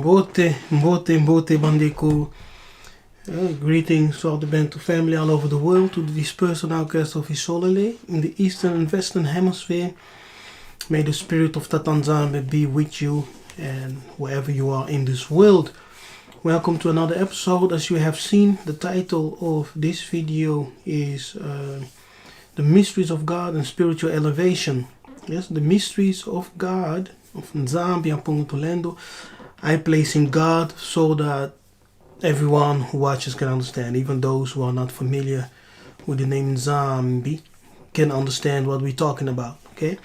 Mbote Bandeko. Greetings to all the Bantu family all over the world, to the dispersed outcasts of Isolele in the eastern and western hemisphere. May the spirit of Tatanzambe be with you and wherever you are in this world. Welcome to another episode. As you have seen, the title of this video is The Mysteries of God and Spiritual Elevation. Yes, the mysteries of God, of Nzambi and Pungutulendo. I place in God so that everyone who watches can understand, even those who are not familiar with the name Nzambi can understand what we're talking about. Okay,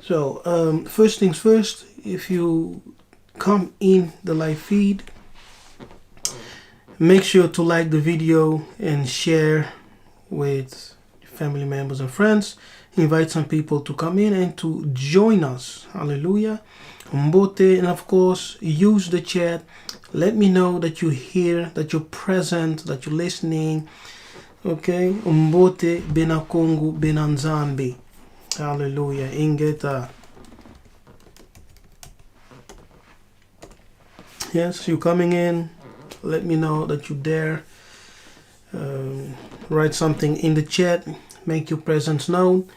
so first things first, if you come in the live feed, make sure to like the video and share with family members and friends. Invite some people to come in and to join us. Hallelujah. Mbote, and of course use the chat. Let me know that you're here, that you're present, that you're listening. Okay. Mbote benakongo benanzambi. Hallelujah. Ingeta. Yes, you're coming in. Let me know that you're there. Write something in the chat. Make your presence known.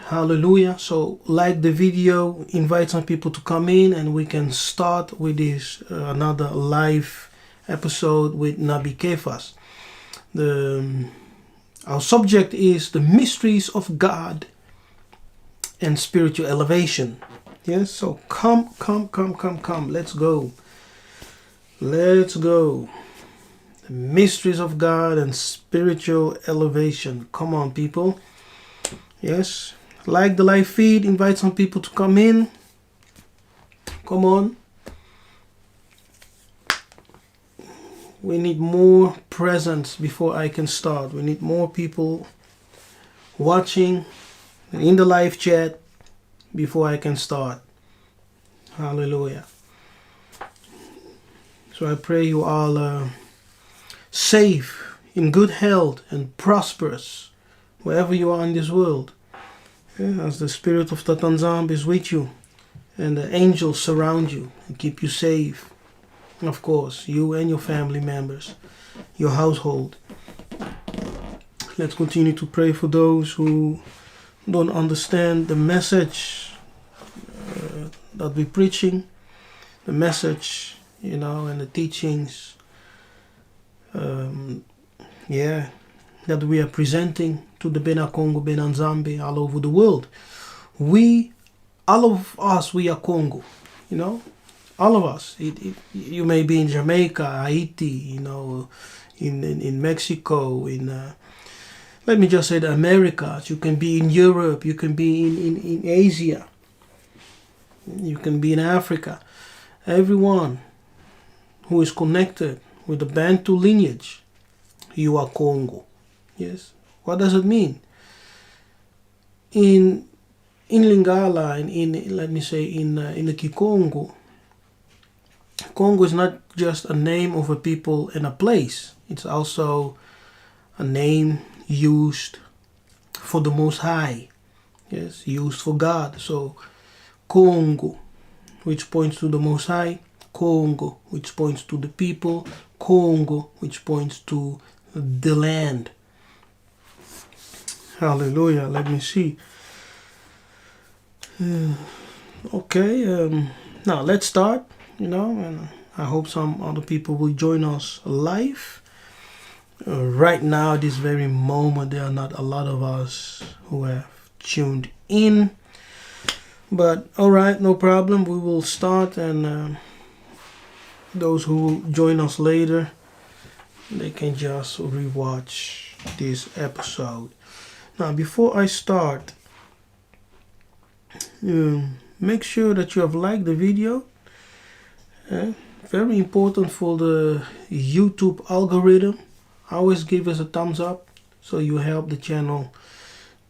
Hallelujah. So like the video, invite some people to come in, and we can start with this another live episode with Nabi Kefas. Our subject is the mysteries of God and spiritual elevation. Yes, so come. Let's go. Let's go. The mysteries of God and spiritual elevation. Come on, people. Yes. Like the live feed. Invite some people to come in. Come on. We need more presence before I can start. We need more people watching in the live chat before I can start. Hallelujah. So I pray you all safe, in good health, and prosperous wherever you are in this world. Yeah, as the spirit of Tatanzambe is with you and the angels surround you and keep you safe. And of course, you and your family members, your household. Let's continue to pray for those who don't understand the message that we're preaching, the message, and the teachings, that we are presenting to the Congo, Nzambi all over the world. All of us, we are Congo, all of us. You may be in Jamaica, Haiti, in Mexico, let me just say the Americas. You can be in Europe, you can be in Asia, you can be in Africa. Everyone who is connected with the Bantu lineage, you are Congo. Yes. What does it mean? In Lingala, in the Kikongo, Congo is not just a name of a people and a place. It's also a name used for the Most High. Yes, used for God. So Congo, which points to the Most High. Congo, which points to the people. Congo, which points to the land. Hallelujah. Let me see. Okay. Now let's start. And I hope some other people will join us live. Right now, this very moment, there are not a lot of us who have tuned in. But all right, no problem. We will start, and those who will join us later, they can just rewatch this episode. Now, before I start, make sure that you have liked the video. Very important for the YouTube algorithm. Always give us a thumbs up so you help the channel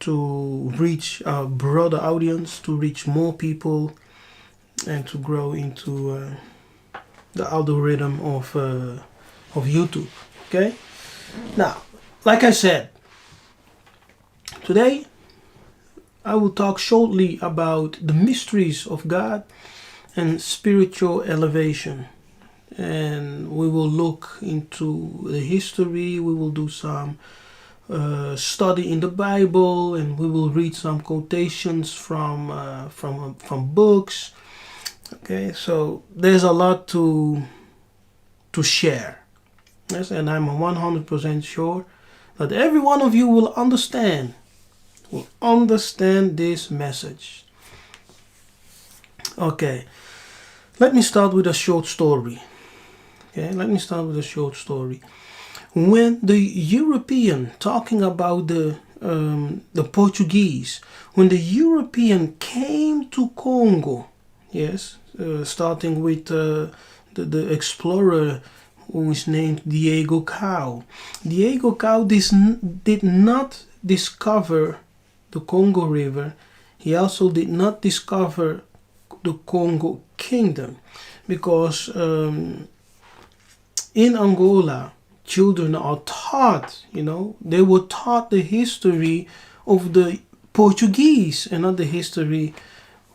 to reach a broader audience, to reach more people, and to grow into the algorithm of YouTube. Okay. Now, like I said, today I will talk shortly about the mysteries of God and spiritual elevation. and we will look into the history. We will do some study in the Bible, and we will read some quotations from books. Okay, so there's a lot to share. Yes, and I'm 100% sure that every one of you will understand this message. Okay, let me start with a short story. When the European, talking about the Portuguese, when the European came to Congo, yes, starting with the explorer who is named Yiseka'yah. Yiseka'yah did not discover the Congo River. He also did not discover the Congo Kingdom, because in Angola, children are taught, they were taught the history of the Portuguese and not the history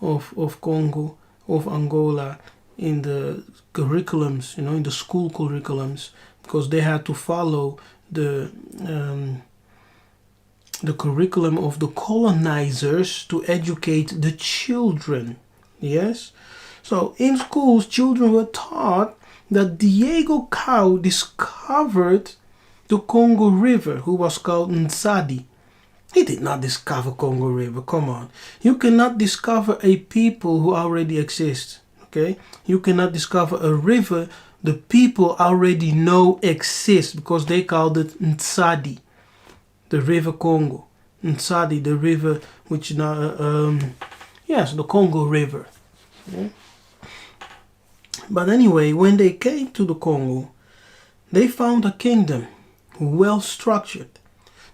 of Congo, of Angola, in the curriculums, in the school curriculums, because they had to follow the curriculum of the colonizers to educate the children. Yes? So in schools, children were taught that Yiseka'yah discovered the Congo River, who was called Ntsadi. He did not discover Congo River. Come on. You cannot discover a people who already exist. Okay? You cannot discover a river the people already know exists, because they called it Ntsadi, the river Congo. Ntsadi, the river which now, yes, the Congo River. Yeah? But anyway, when they came to the Congo, they found a kingdom well structured.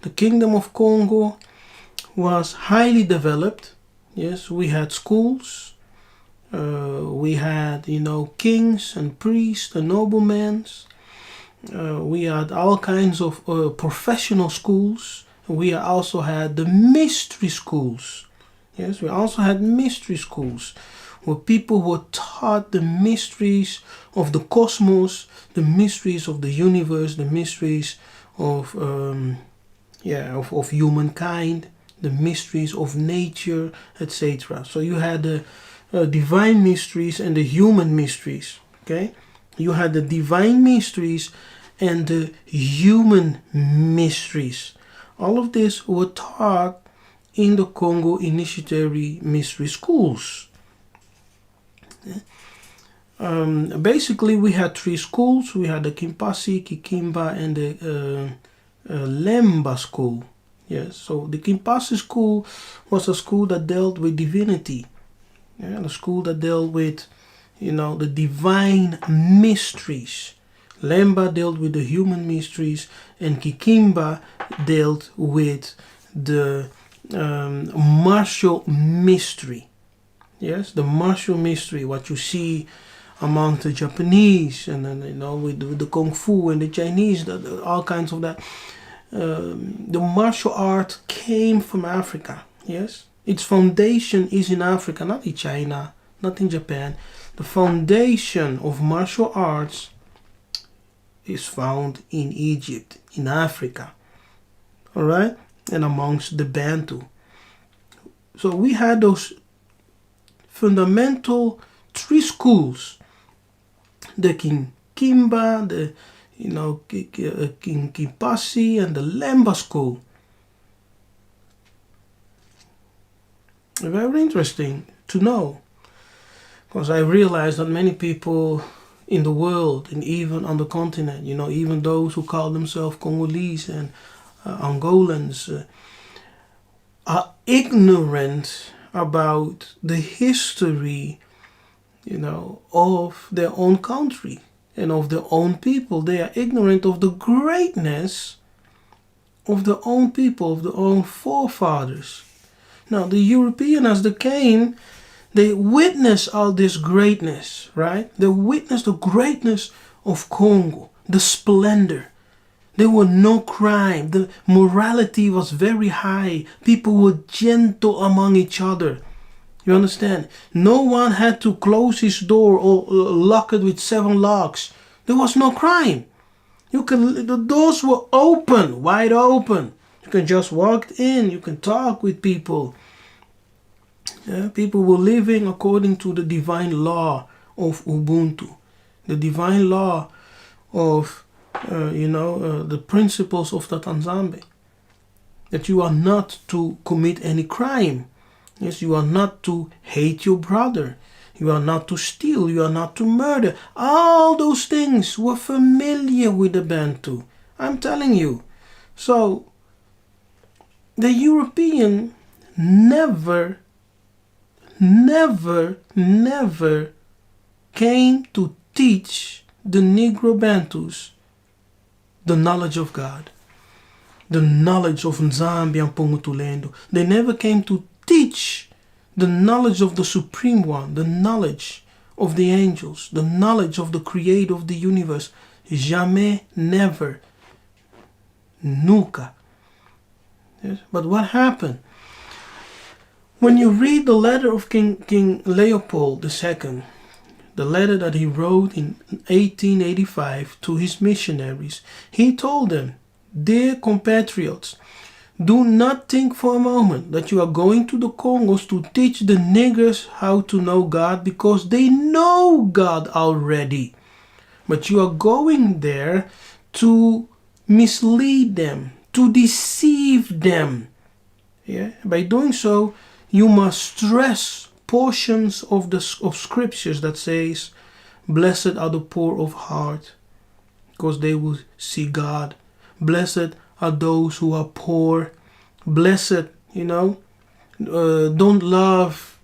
The kingdom of Congo was highly developed. Yes, we had schools. We had, kings and priests and noblemen. We had all kinds of professional schools. We also had the mystery schools. Yes, we also had mystery schools where people were taught the mysteries of the cosmos, the mysteries of the universe, the mysteries of humankind, the mysteries of nature, etc. So you had the divine mysteries and the human mysteries. Okay, you had the divine mysteries and the human mysteries. All of this were taught in the Congo Initiatory Mystery Schools. Basically, we had three schools. We had the Kimpasi, Kikimba, and the Lemba school. Yes, so the Kimpasi school was a school that dealt with divinity. Yeah, the school that dealt with, the divine mysteries. Lemba dealt with the human mysteries, and Kikimba dealt with the martial mystery. Yes, the martial mystery, what you see among the Japanese, and then with the Kung Fu and the Chinese, all kinds of that. The martial art came from Africa. Yes, its foundation is in Africa, not in China, not in Japan. The foundation of martial arts is found in Egypt, in Africa. All right, and amongst the Bantu. So we had those fundamental three schools: the Kimba, the Kimpasi, and the Lemba school. Very interesting to know, because I realized that many people in the world, and even on the continent, even those who call themselves Congolese and Angolans, are ignorant about the history, of their own country and of their own people. They are ignorant of the greatness of their own people, of their own forefathers. Now, the European, as they came, they witnessed all this greatness, right? They witnessed the greatness of Congo, the splendor. There were no crime. The morality was very high. People were gentle among each other. You understand? No one had to close his door or lock it with 7 locks. There was no crime. The doors were open, wide open. You can just walk in. You can talk with people. Yeah, people were living according to the divine law of Ubuntu, the divine law of, the principles of the Tanzambe. That you are not to commit any crime. Yes, you are not to hate your brother. You are not to steal. You are not to murder. All those things were familiar with the Bantu. I'm telling you. So, the European never came to teach the Negro Bantus the knowledge of God, the knowledge of Nzambi and Pongutulendo. They never came to teach the knowledge of the Supreme One, the knowledge of the angels, the knowledge of the Creator of the universe. Jamais, never, nunca. Yes? But what happened? When you read the letter of King Leopold II, the letter that he wrote in 1885 to his missionaries, he told them, "Dear compatriots, do not think for a moment that you are going to the Congos to teach the niggers how to know God, because they know God already. But you are going there to mislead them, to deceive them." Yeah? By doing so, you must stress portions of scriptures that says, "Blessed are the poor of heart, because they will see God. Blessed are those who are poor. Blessed, don't love.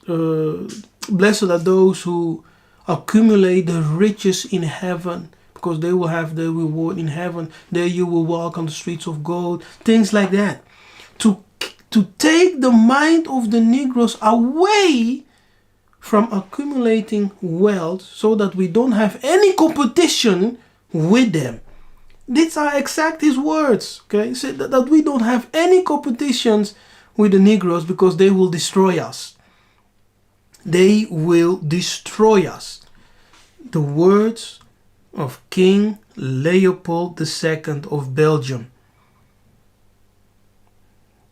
Blessed are those who accumulate the riches in heaven, because they will have their reward in heaven. There you will walk on the streets of gold." Things like that. To take the mind of the Negroes away from accumulating wealth, so that we don't have any competition with them. These are exact his words. Okay, so that we don't have any competitions with the Negroes, because they will destroy us. They will destroy us. The words of King Leopold II of Belgium.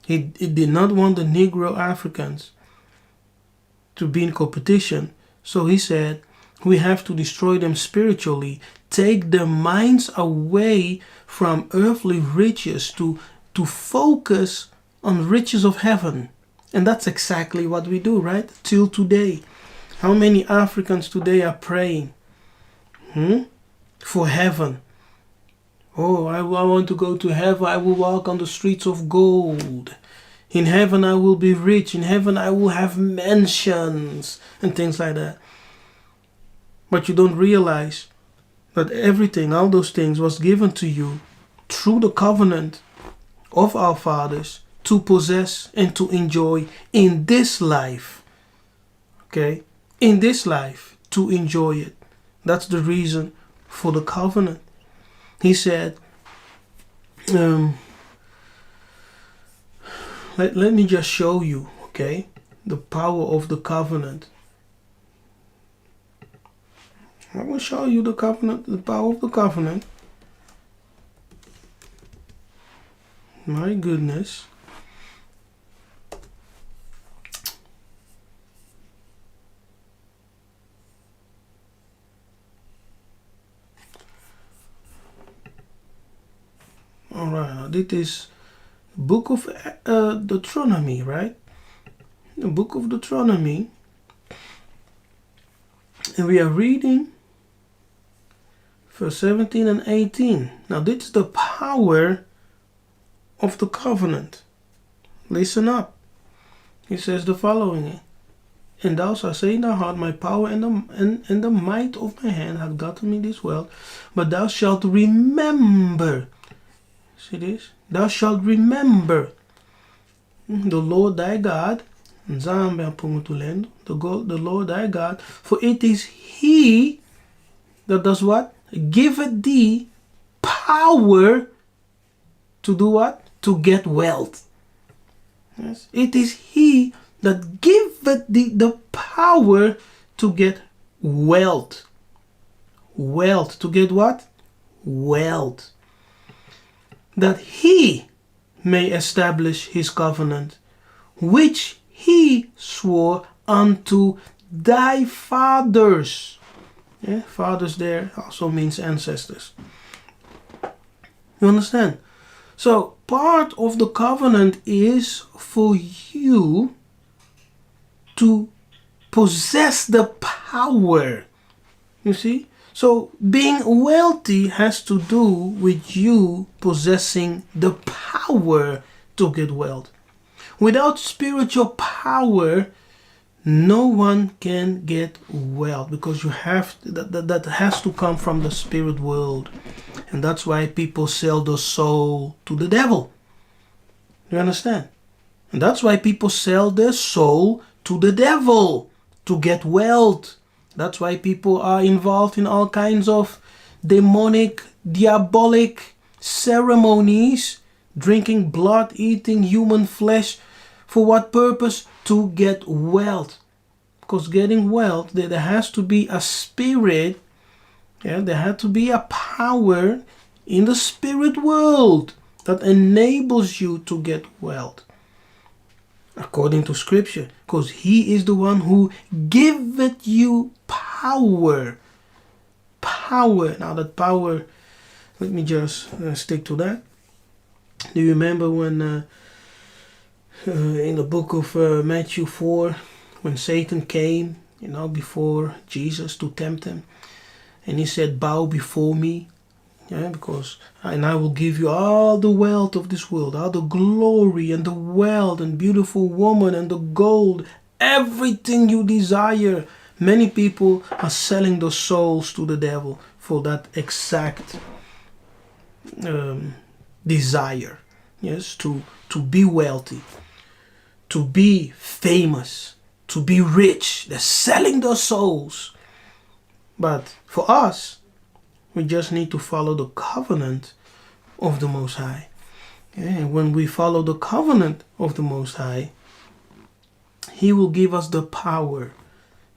He did not want the Negro Africans to be in competition. So he said, we have to destroy them spiritually, take their minds away from earthly riches to focus on riches of heaven. And that's exactly what we do, right? Till today. How many Africans today are praying for heaven? Oh, I want to go to heaven. I will walk on the streets of gold. In heaven I will be rich. In heaven I will have mansions and things like that. But you don't realize that everything, all those things was given to you through the covenant of our fathers to possess and to enjoy in this life. Okay? In this life, to enjoy it. That's the reason for the covenant. He said, let me just show you, okay, the power of the covenant. I will show you the covenant, the power of the covenant. My goodness. Alright, now this is book of Deuteronomy, right? The book of Deuteronomy. And we are reading verse 17 and 18. Now this is the power of the covenant. Listen up. He says the following. "And thou shalt say in thy heart, my power and the might of my hand hath gotten me this wealth. But thou shalt remember." See this? "Thou shalt remember the Lord thy God, the Lord thy God, for it is he that does what? Giveth thee power to do what? To get wealth." Yes. It is he that giveth thee the power to get wealth. Wealth. To get what? Wealth. That he may establish his covenant, which he swore unto thy fathers. Yeah, fathers there also means ancestors. You understand? So part of the covenant is for you to possess the power. You see? So being wealthy has to do with you possessing the power to get wealth. Without spiritual power, no one can get wealth, because you have that has to come from the spirit world. And that's why people sell the soul to the devil. You understand? And that's why people sell their soul to the devil to get wealth. That's why people are involved in all kinds of demonic, diabolic ceremonies, drinking blood, eating human flesh. For what purpose? To get wealth. Because getting wealth, there has to be a spirit. Yeah, there had to be a power in the spirit world that enables you to get wealth. According to scripture. Because he is the one who giveth you power. Power. Now that power, let me just stick to that. Do you remember when in the book of Matthew 4, when Satan came, before Jesus to tempt him, and he said, bow before me, and I will give you all the wealth of this world, all the glory and the wealth and beautiful woman and the gold, everything you desire. Many people are selling their souls to the devil for that exact desire. Yes, to be wealthy, to be famous, to be rich. They're selling their souls. But for us, we just need to follow the covenant of the Most High. And when we follow the covenant of the Most High, he will give us the power,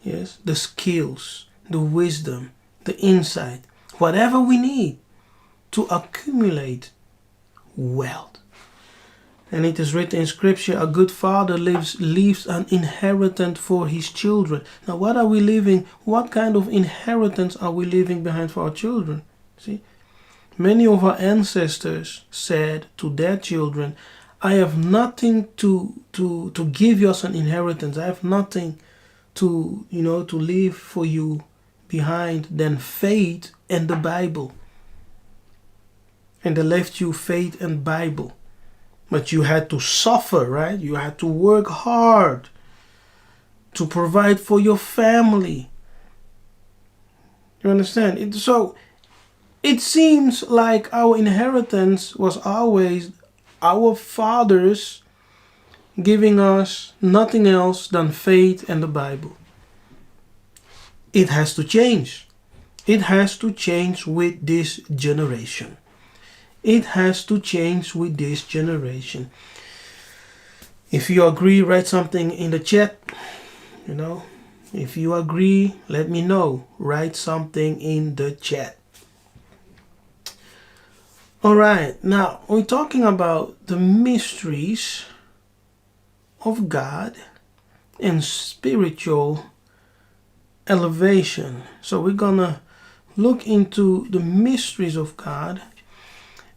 yes, the skills, the wisdom, the insight, whatever we need to accumulate wealth. And it is written in scripture, a good father leaves an inheritance for his children. Now what are we leaving? What kind of inheritance are we leaving behind for our children? See, many of our ancestors said to their children, I have nothing to give you as an inheritance. I have nothing to leave for you behind than faith and the Bible. And they left you faith and Bible. But you had to suffer, right? You had to work hard to provide for your family. You understand? So it seems like our inheritance was always our fathers giving us nothing else than faith and the Bible. It has to change. It has to change with this generation. It has to change with this generation. If you agree, write something in the chat. If you agree, let me know. Write something in the chat. Alright, now we're talking about the mysteries of God and spiritual elevation. So we're gonna look into the mysteries of God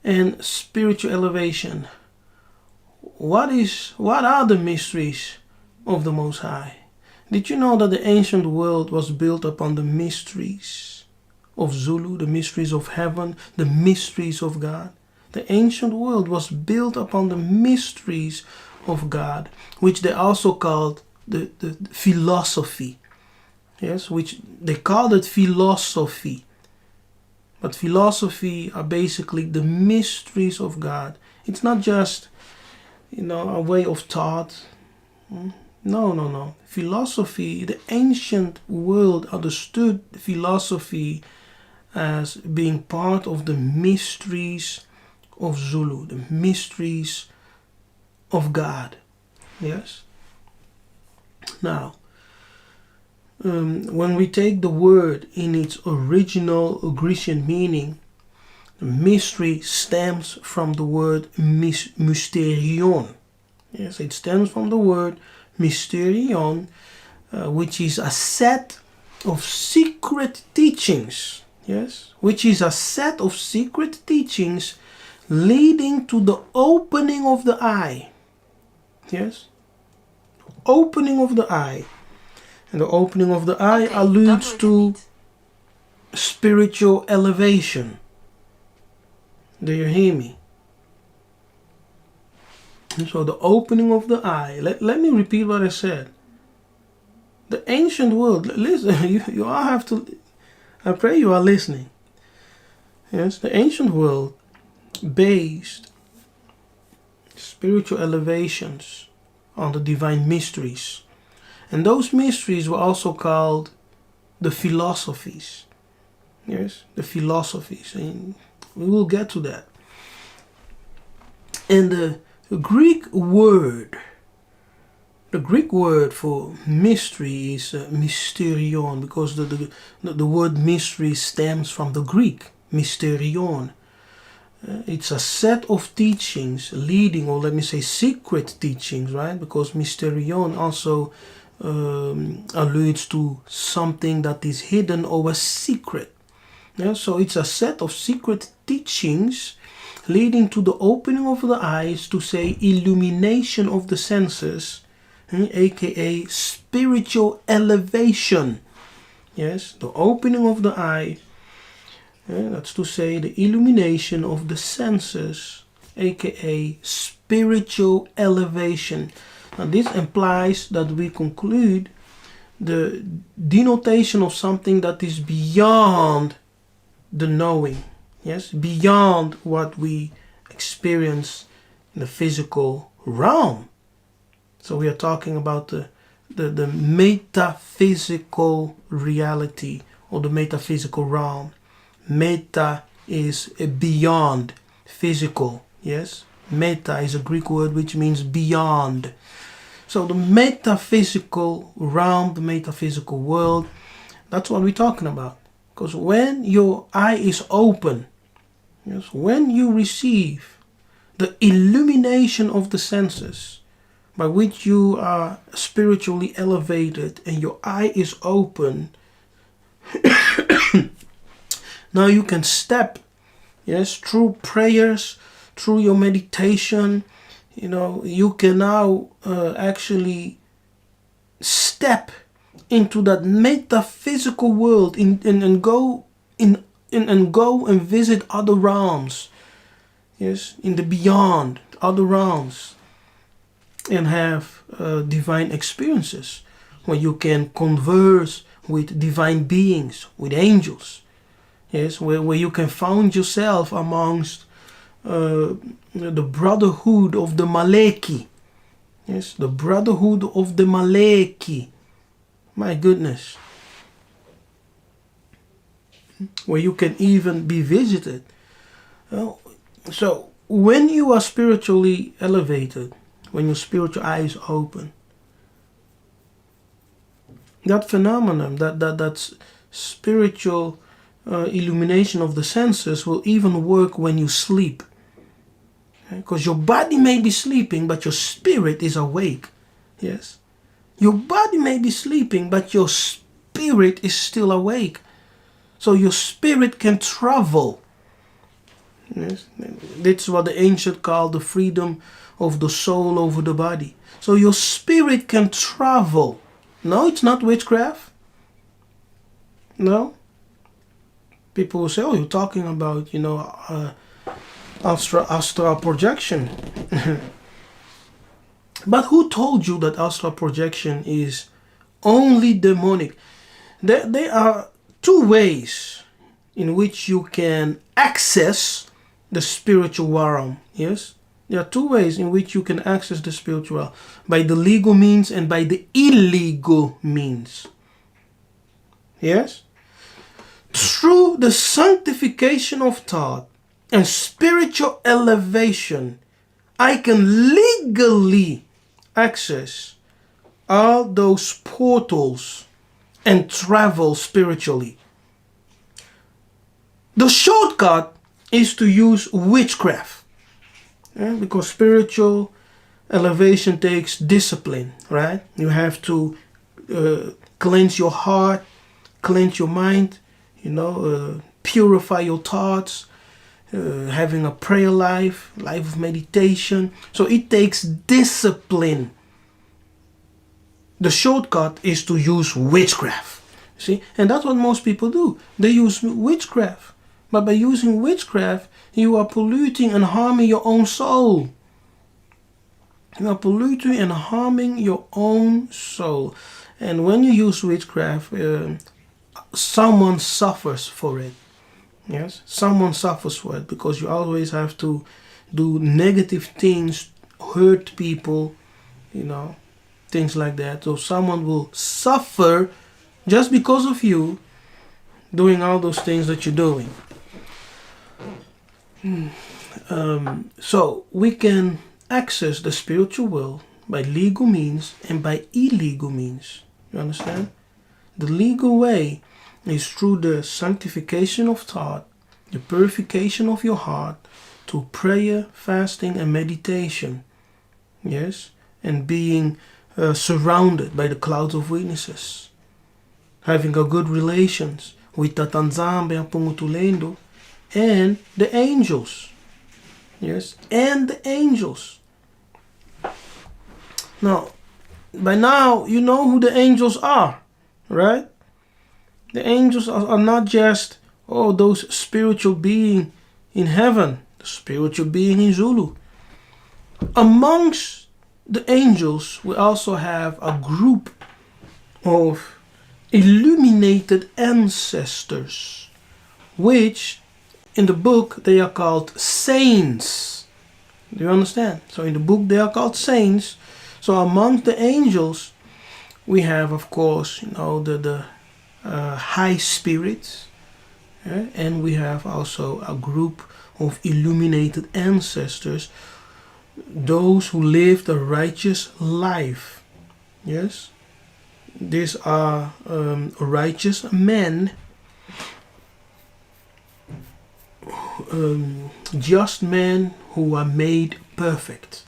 and spiritual elevation. What are the mysteries of the Most High? Did you know that the ancient world was built upon the mysteries of Zulu, the mysteries of heaven, the mysteries of God? The ancient world was built upon the mysteries of God, which they also called the philosophy. Yes, which they called it philosophy. But philosophy are basically the mysteries of God. It's not just, a way of thought. No. Philosophy, the ancient world understood philosophy as being part of the mysteries of Zulu, the mysteries of God. Yes? Now, when we take the word in its original Grecian meaning, mystery stems from the word mysterion. Yes, it stems from the word mysterion, which is a set of secret teachings. Yes, which is a set of secret teachings leading to the opening of the eye. Yes, opening of the eye. And the opening of the eye alludes to spiritual elevation. Do you hear me? And so the opening of the eye. Let me repeat what I said. The ancient world. Listen, you all have to. I pray you are listening. Yes, the ancient world based spiritual elevations on the divine mysteries. And those mysteries were also called the philosophies. Yes, the philosophies. And we will get to that. And the Greek word for mystery is mysterion, because the word mystery stems from the Greek mysterion. It's a set of teachings leading, or let me say secret teachings, right? Because mysterion also alludes to something that is hidden or a secret. Yeah, so it's a set of secret teachings leading to the opening of the eyes, to say illumination of the senses, aka spiritual elevation. Yes, the opening of the eye, that's to say the illumination of the senses, aka spiritual elevation. Now this implies that we conclude the denotation of something that is beyond the knowing. Yes, beyond what we experience in the physical realm. So we are talking about the metaphysical reality, or the metaphysical realm. Meta is beyond physical. Yes, meta is a Greek word which means beyond. So the metaphysical realm, the metaphysical world, that's what we're talking about. Because when your eye is open, yes, when you receive the illumination of the senses, by which you are spiritually elevated and your eye is open, now you can step, yes, through prayers, through your meditation. You can now actually step into that metaphysical world and go and visit other realms. Yes, in the beyond, other realms, and have divine experiences where you can converse with divine beings, with angels. Yes, where you can find yourself amongst the brotherhood of the Maleki. Yes, the brotherhood of the Maleki. My goodness. Where you can even be visited. So when you are spiritually elevated, when your spiritual eye is open, that phenomenon, that spiritual illumination of the senses will even work when you sleep. Because your body may be sleeping, but your spirit is awake. Yes. Your body may be sleeping, but your spirit is still awake. So your spirit can travel. Yes. That's what the ancient called the freedom of the soul over the body. So your spirit can travel. No, it's not witchcraft. No. People will say, oh, you're talking about, astral projection. But who told you that astral projection is only demonic? There are two ways in which you can access the spiritual realm. Yes? There are two ways in which you can access the spiritual realm. By the legal means and by the illegal means. Yes? Through the sanctification of thought and spiritual elevation, I can legally access all those portals and travel spiritually. The shortcut is to use witchcraft. Because spiritual elevation takes discipline, right? You have to cleanse your heart, cleanse your mind, purify your thoughts, having a prayer life of meditation. So it takes discipline. The shortcut is to use witchcraft. See? And that's what most people do. They use witchcraft. But by using witchcraft, you are polluting and harming your own soul. You are polluting and harming your own soul. And when you use witchcraft, someone suffers for it. Yes, someone suffers for it, because you always have to do negative things, hurt people, things like that. So someone will suffer just because of you doing all those things that you're doing. So we can access the spiritual world by legal means and by illegal means. You understand? The legal way is through the sanctification of thought, the purification of your heart, through prayer, fasting, and meditation. Yes? And being surrounded by the clouds of witnesses. Having a good relations with Tatanzambe and Pungutulendo and the angels. Yes? And the angels. Now, by now, you know who the angels are, right? The angels are not just, those spiritual beings in heaven, the spiritual being in Zulu. Amongst the angels, we also have a group of illuminated ancestors, which in the book they are called saints. Do you understand? So in the book they are called saints. So amongst the angels, we have, of course, the high spirits, and we have also a group of illuminated ancestors, those who lived a righteous life. Yes, these are righteous men, just men who are made perfect.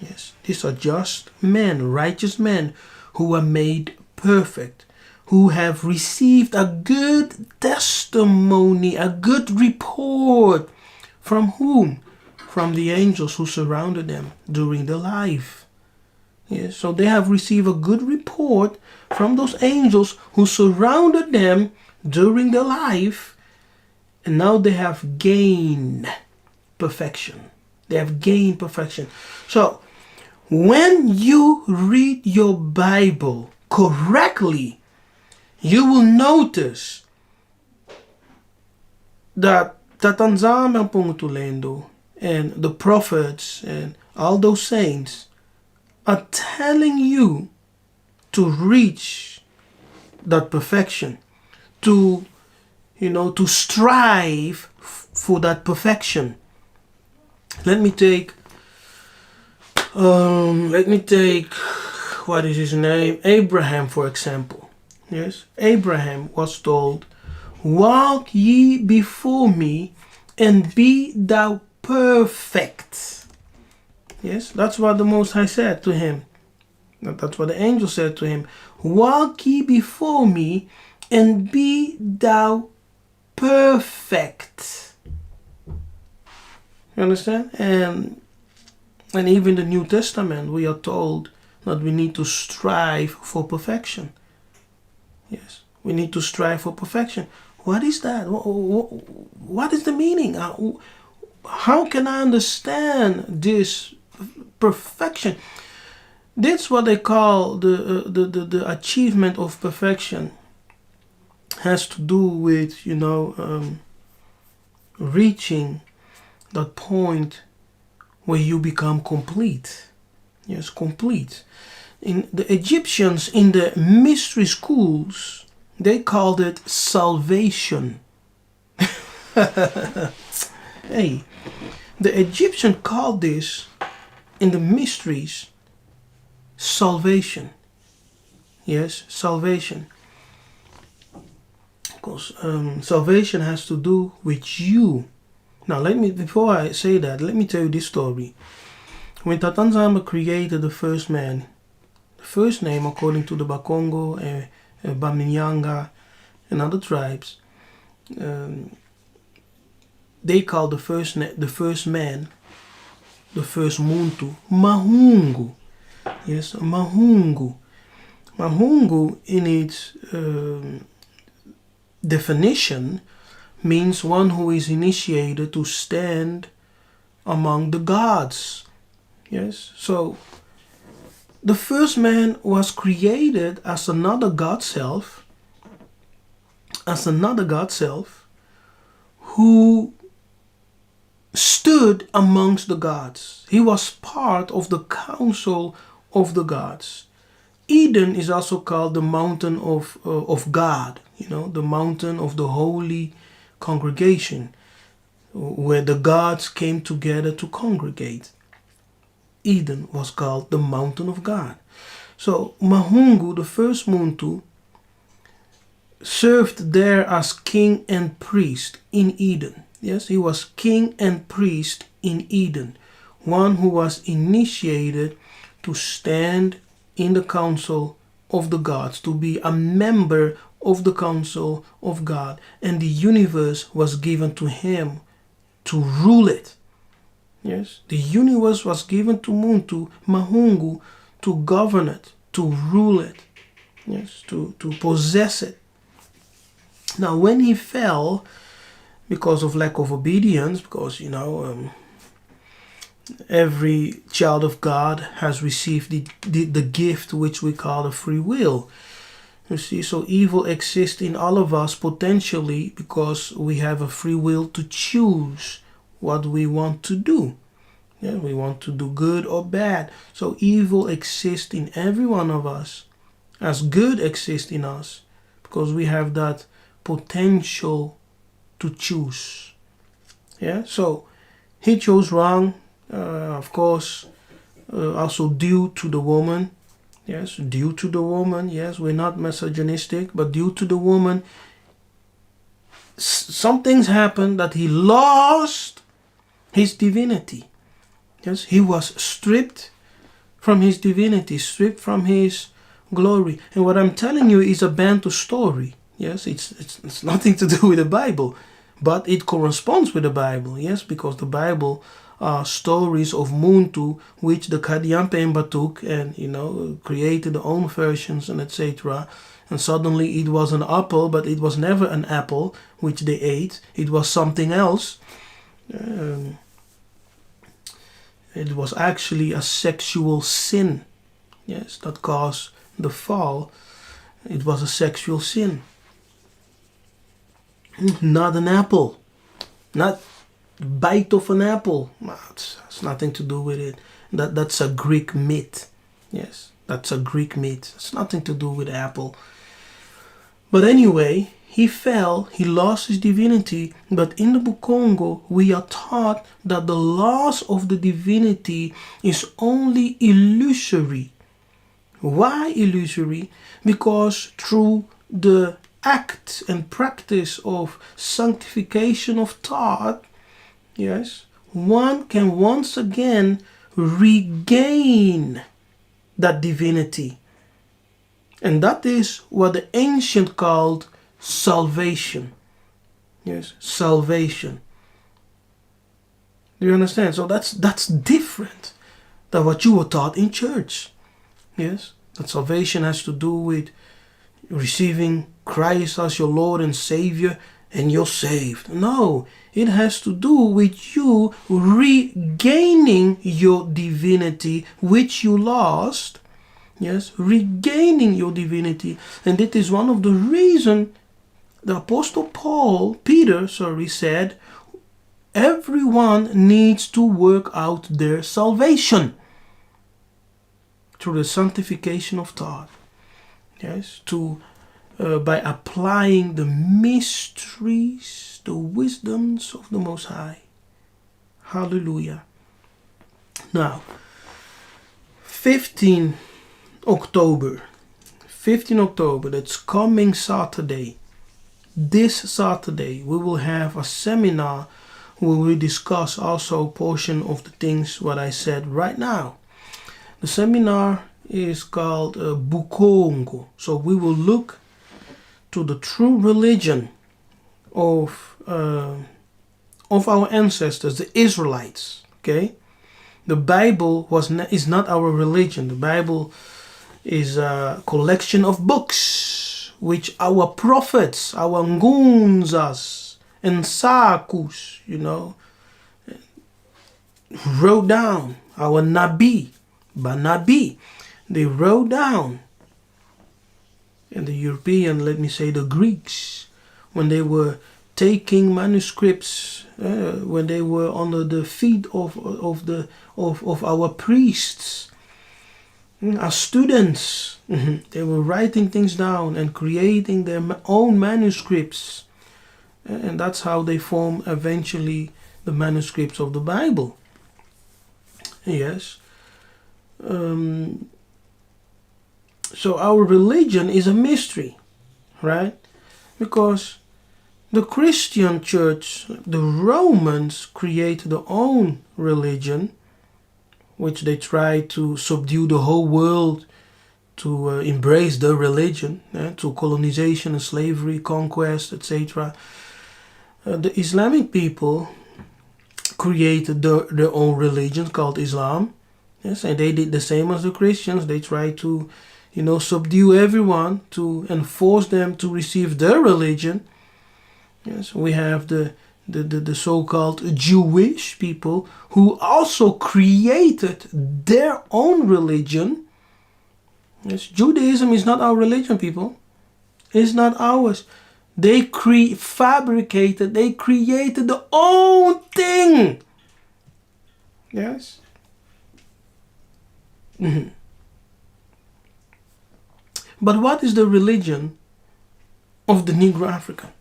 Yes, these are just men, righteous men who are made perfect, who have received a good testimony, a good report. From whom? From the angels who surrounded them during their life. Yes, so they have received a good report from those angels who surrounded them during their life, and now they have gained perfection. They have gained perfection. So, when you read your Bible correctly, you will notice that Tatanzame and Pungutulendo and the prophets and all those saints are telling you to reach that perfection, to strive for that perfection. Let me take what is his name? Abraham, for example. Yes, Abraham was told, "Walk ye before me and be thou perfect." Yes, that's what the Most High said to him. That's what the angel said to him. "Walk ye before me and be thou perfect." You understand? And even the New Testament, we are told that we need to strive for perfection. Yes, we need to strive for perfection. What is that? What is the meaning? How can I understand this perfection? That's what they call the achievement of perfection. Has to do with reaching that point where you become complete. Yes, complete. In the Egyptians, in the mystery schools, they called it salvation. Hey, the Egyptian called this in the mysteries salvation. Yes, salvation. Because salvation has to do with you. Now, before I say that, let me tell you this story. When Tatanzama created the first man, the first name according to the Bukongo, Baminyanga, and other tribes, they called the first man, the first muntu, Mahungu. Yes, Mahungu. Mahungu, in its definition, means one who is initiated to stand among the gods. Yes, so the first man was created as another God self, who stood amongst the gods. He was part of the council of the gods. Eden is also called the mountain of God, the mountain of the holy congregation, where the gods came together to congregate. Eden was called the mountain of God. So Mahungu, the first Muntu, served there as king and priest in Eden. Yes, he was king and priest in Eden, one who was initiated to stand in the council of the gods, to be a member of the council of God, and the universe was given to him to rule it. Yes, the universe was given to Muntu, Mahungu, to govern it, to rule it, yes, to possess it. Now, when he fell, because of lack of obedience, because every child of God has received the gift which we call the free will. You see, so evil exists in all of us potentially because we have a free will to choose what we want to do. Yeah, we want to do good or bad. So evil exists in every one of us, as good exists in us, because we have that potential to choose. Yeah, so he chose wrong, of course, also due to the woman. Yes, due to the woman. Yes, we're not misogynistic, but due to the woman, some things happened that he lost his divinity. Yes, he was stripped from his divinity, stripped from his glory. And what I'm telling you is a Bantu story. Yes, it's nothing to do with the Bible, but it corresponds with the Bible. Yes, because the Bible are stories of Muntu which the Kadiampe took and created their own versions and etc. And suddenly it was an apple, but it was never an apple which they ate. It was something else. It was actually a sexual sin. Yes, that caused the fall. It was a sexual sin. Not an apple. Not bite of an apple. It's nothing to do with it. That's a Greek myth. Yes, that's a Greek myth. It's nothing to do with apple. But anyway, he fell, he lost his divinity, but in the Bukongo we are taught that the loss of the divinity is only illusory. Why illusory? Because through the act and practice of sanctification of thought, yes, one can once again regain that divinity. And that is what the ancient called salvation. Yes, salvation. Do you understand? So that's different than what you were taught in church. Yes, that salvation has to do with receiving Christ as your Lord and Savior and you're saved. No, it has to do with you regaining your divinity which you lost. Yes, regaining your divinity. And it is one of the reasons the Apostle Peter said, everyone needs to work out their salvation through the sanctification of thought. Yes, by applying the mysteries, the wisdoms of the Most High. Hallelujah. Now, 15 October 15 October, that's coming Saturday. This Saturday, we will have a seminar where we discuss also a portion of the things what I said right now. The seminar is called Bukongo. So we will look to the true religion of our ancestors, the Israelites. Okay, the Bible is not our religion. The Bible is a collection of books which our prophets, our ngunzas and sakus, wrote down. Our Banabi, they wrote down. And the European, let me say the Greeks, when they were taking manuscripts, when they were under the feet of our priests, our students, they were writing things down and creating their own manuscripts, and that's how they form eventually the manuscripts of the Bible. Yes. So our religion is a mystery, right? Because the Christian church, the Romans, created their own religion, which they tried to subdue the whole world to embrace their religion, to colonization and slavery, conquest, etc. The Islamic people created their own religion called Islam. Yes, and they did the same as the Christians. They tried to, subdue everyone to enforce them to receive their religion. Yes, we have the so-called Jewish people who also created their own religion. Yes, Judaism is not our religion, people. It's not ours. They created their own thing. Yes. Mm-hmm. But what is the religion of the Negro African?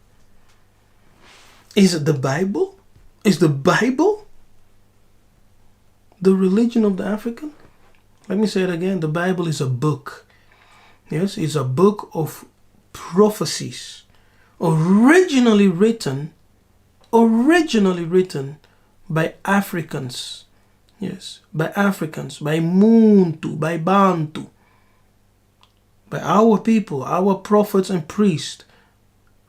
Is it the Bible? Is the Bible the religion of the African? Let me say it again. The Bible is a book. Yes, it's a book of prophecies, originally written by Africans. Yes, by Africans, by Muntu, by Bantu, by our people, our prophets and priests,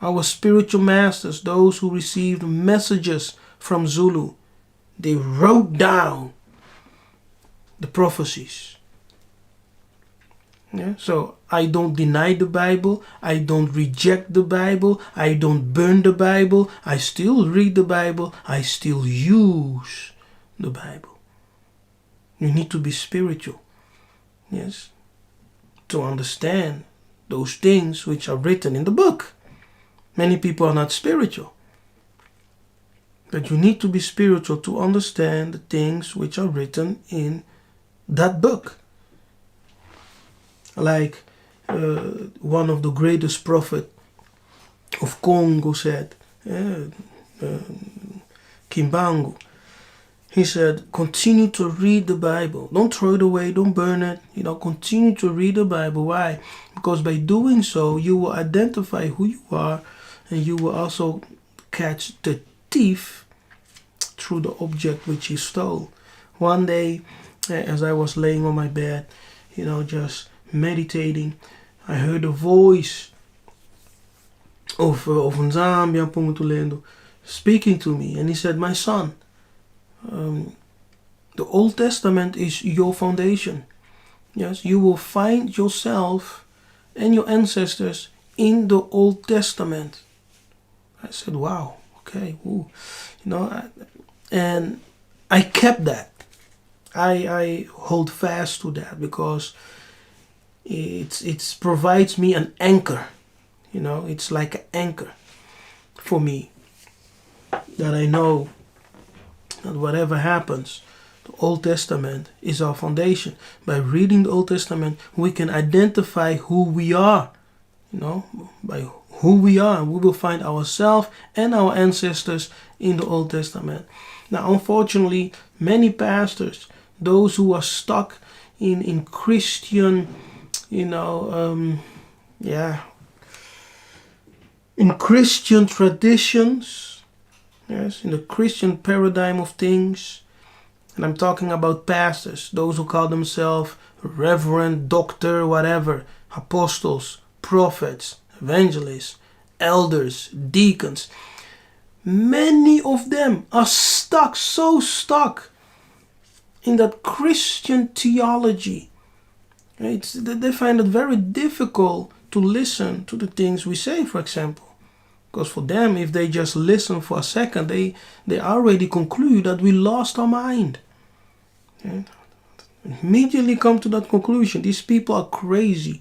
our spiritual masters, those who received messages from Zulu. They wrote down the prophecies. Yeah? So I don't deny the Bible. I don't reject the Bible. I don't burn the Bible. I still read the Bible. I still use the Bible. You need to be spiritual. Yes. To understand those things which are written in the book. Many people are not spiritual. But you need to be spiritual to understand the things which are written in that book. Like one of the greatest prophets of Congo said, Kimbangu, he said, continue to read the Bible. Don't throw it away. Don't burn it. Continue to read the Bible. Why? Because by doing so, you will identify who you are, and you will also catch the thief through the object which he stole. One day, as I was laying on my bed, just meditating, I heard a voice of Nzambi Mpungutulendo speaking to me, and he said, my son, the Old Testament is your foundation. Yes, you will find yourself and your ancestors in the Old Testament. I said, wow, okay, ooh. And I kept that. I hold fast to that because it provides me an anchor. It's like an anchor for me, that I know that whatever happens, the Old Testament is our foundation. By reading the Old Testament, we can identify who we are. By who we are, we will find ourselves and our ancestors in the Old Testament. Now, unfortunately, many pastors, those who are stuck in Christian, yeah, in Christian traditions, yes, in the Christian paradigm of things, and I'm talking about pastors, those who call themselves reverend, doctor, whatever, apostles, prophets, evangelists, elders, deacons. Many of them are stuck, so stuck in that Christian theology. They find it very difficult to listen to the things we say, for example. Because for them, if they just listen for a second, they already conclude that we lost our mind. Okay? Immediately come to that conclusion. These people are crazy.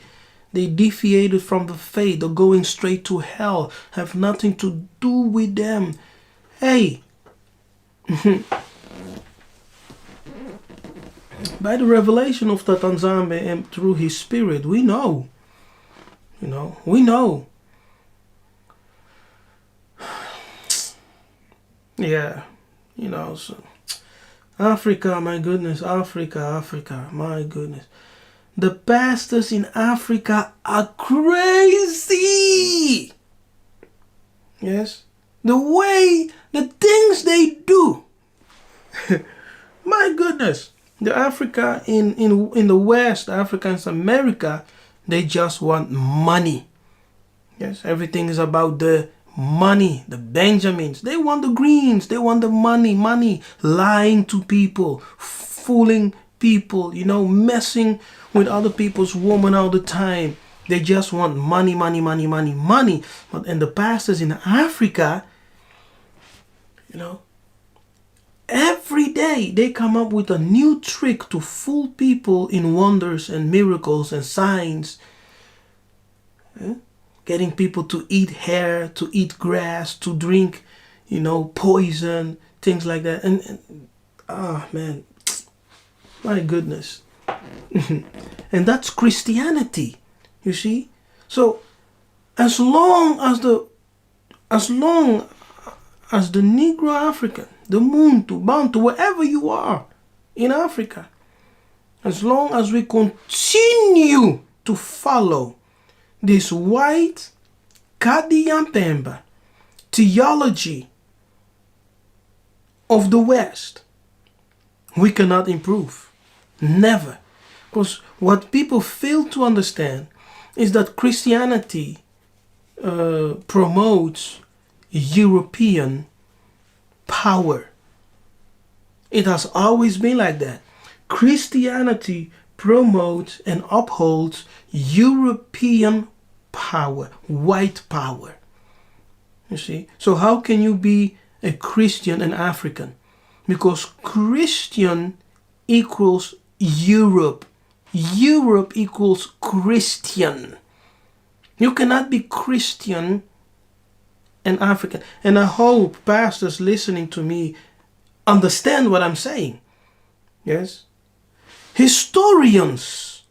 They deviated from the faith. They're going straight to hell. Have nothing to do with them. Hey. By the revelation of Tatanzambe and through his spirit, we know. We know. Yeah. So Africa, my goodness, Africa, my goodness. The pastors in Africa are crazy. Yes. The things they do. My goodness. The Africa in the West, Africans, America, they just want money. Yes, everything is about the money, the Benjamins. They want the greens, they want the money, lying to people, fooling people, messing with other people's women all the time. They just want money. But in the pastors in Africa, every day they come up with a new trick to fool people in wonders and miracles and signs. Getting people to eat hair, to eat grass, to drink, poison, things like that. And man, my goodness. And that's Christianity, you see. So as long as the Negro African, the Muntu, Bantu, wherever you are in Africa, as long as we continue to follow this white Kadi Yampemba theology of the West, we cannot improve. Never. Because what people fail to understand is that Christianity promotes European power. It has always been like that. Christianity promotes and upholds European power, white power. You see? So how can you be a Christian and African? Because Christian equals Europe. Europe equals Christian. You cannot be Christian and African. And I hope pastors listening to me understand what I'm saying. Yes? Historians,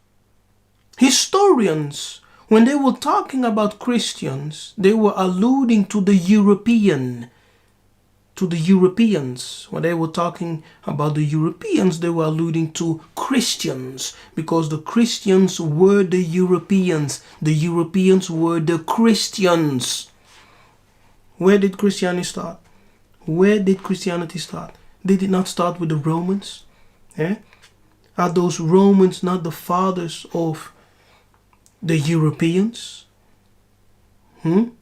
when they were talking about Christians, they were alluding to the Europeans. When they were talking about the Europeans, they were alluding to Christians, because the Christians were the Europeans. The Europeans were the Christians. Where did Christianity start? They did not start with the Romans. Are those Romans not the fathers of the Europeans? You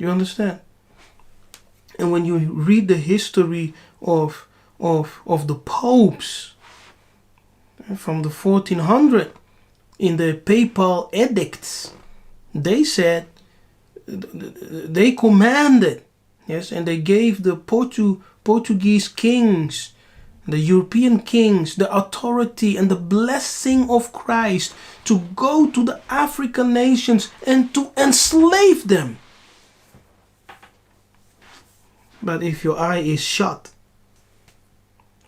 understand? And when you read the history of the popes from the 1400 in the papal edicts, they said, they commanded, yes, and they gave the Portuguese kings, the European kings, the authority and the blessing of Christ to go to the African nations and to enslave them. But if your eye is shut,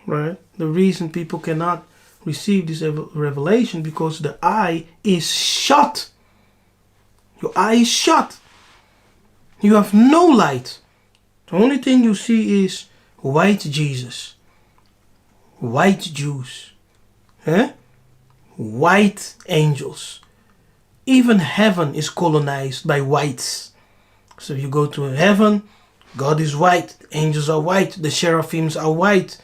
right? The reason people cannot receive this revelation, because the eye is shut. Your eye is shut. You have no light. The only thing you see is white Jesus, white Jews, white angels, Even heaven is colonized by whites. So if you go to heaven, God is white, the angels are white, the seraphims are white,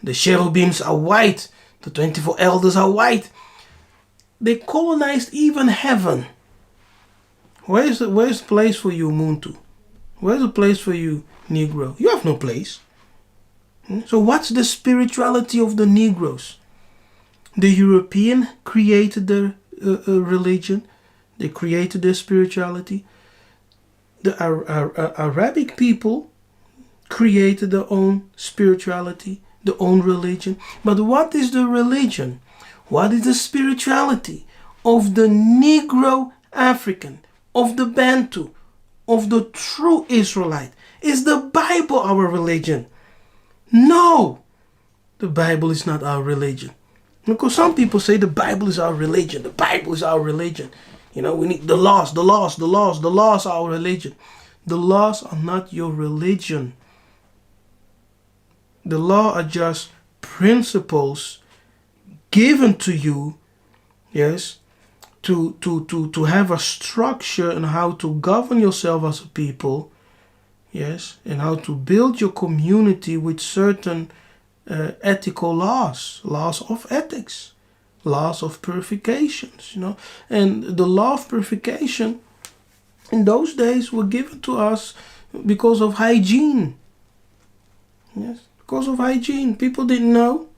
the cherubims are white, the 24 elders are white. They colonized even heaven. Where's the place for you, Muntu? Where's the place for you, Negro? You have no place. So what's the spirituality of the Negroes? The European created their religion. They created their spirituality. The Arabic people created their own spirituality, their own religion. But what is the religion? What is the spirituality of the Negro African, of the Bantu, of the true Israelite? Is the Bible our religion? No! The Bible is not our religion. Because some people say the Bible is our religion. The Bible is our religion. You know, we need the laws are our religion. The laws are not your religion. The law are just principles given to you, yes, to have a structure and how to govern yourself as a people, yes, and how to build your community with certain ethical laws of ethics, laws of purifications, you know. And the law of purification in those days were given to us because of hygiene. Yes, because of hygiene. People didn't know,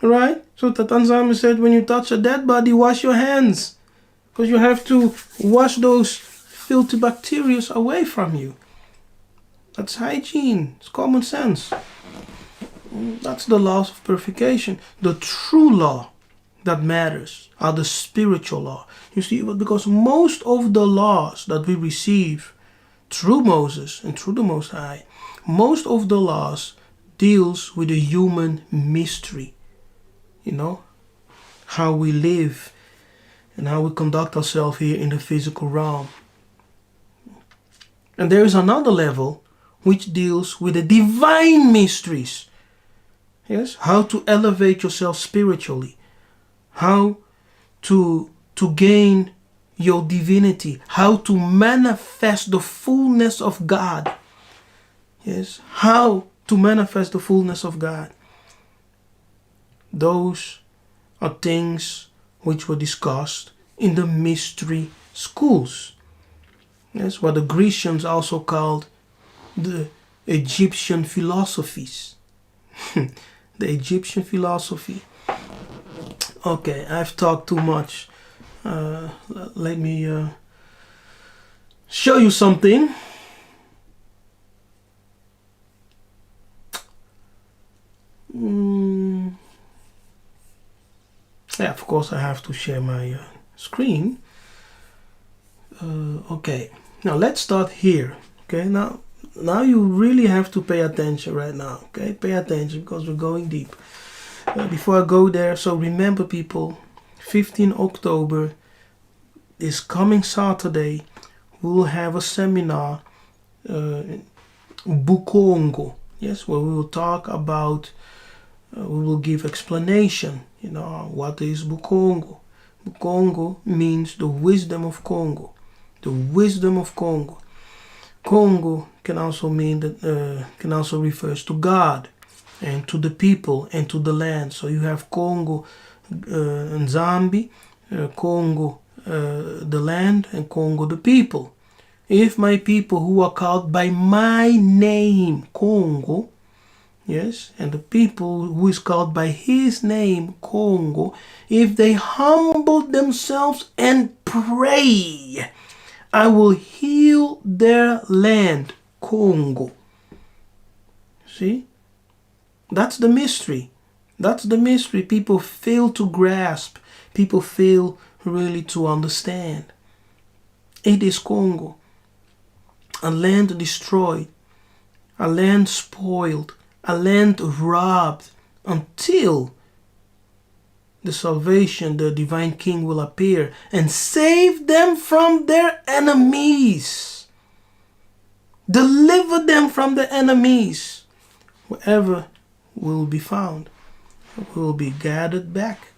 right? So Tatanzame said, when you touch a dead body, wash your hands, because you have to wash those filthy bacteria away from you. That's hygiene. It's common sense. That's the laws of purification. The true law that matters are the spiritual law. You see, because most of the laws that we receive through Moses and through the Most High, most of the laws deals with the human mystery. You know, how we live and how we conduct ourselves here in the physical realm. And there is another level which deals with the divine mysteries. Yes, how to elevate yourself spiritually, how to gain your divinity, how to manifest the fullness of God. Yes, how to manifest the fullness of God. Those are things which were discussed in the mystery schools. Yes, what the Grecians also called the Egyptian philosophies. The Egyptian philosophy. Okay, I've talked too much. Let me show you something. Yeah, of course I have to share my screen. Okay, now let's start here. Okay, now you really have to pay attention right now. Okay, pay attention because we're going deep. Before I go there, so remember people, 15 October is coming Saturday. We will have a seminar, Bukongo. Yes, where we will talk about, we will give explanation. You know, what is Bukongo? Bukongo means the wisdom of Congo. The wisdom of Congo. Congo can also mean that can also refers to God and to the people and to the land. So you have Congo and Zambi, Congo the land, and Congo the people. If my people who are called by my name, Congo, yes, and the people who is called by his name, Congo, if they humble themselves and pray, I will heal their land, Congo. See? That's the mystery. That's the mystery people fail to grasp. People fail really to understand. It is Congo. A land destroyed. A land spoiled. A land robbed until the salvation, the divine king will appear and save them from their enemies. Deliver them from their enemies. Wherever will be found, will be gathered back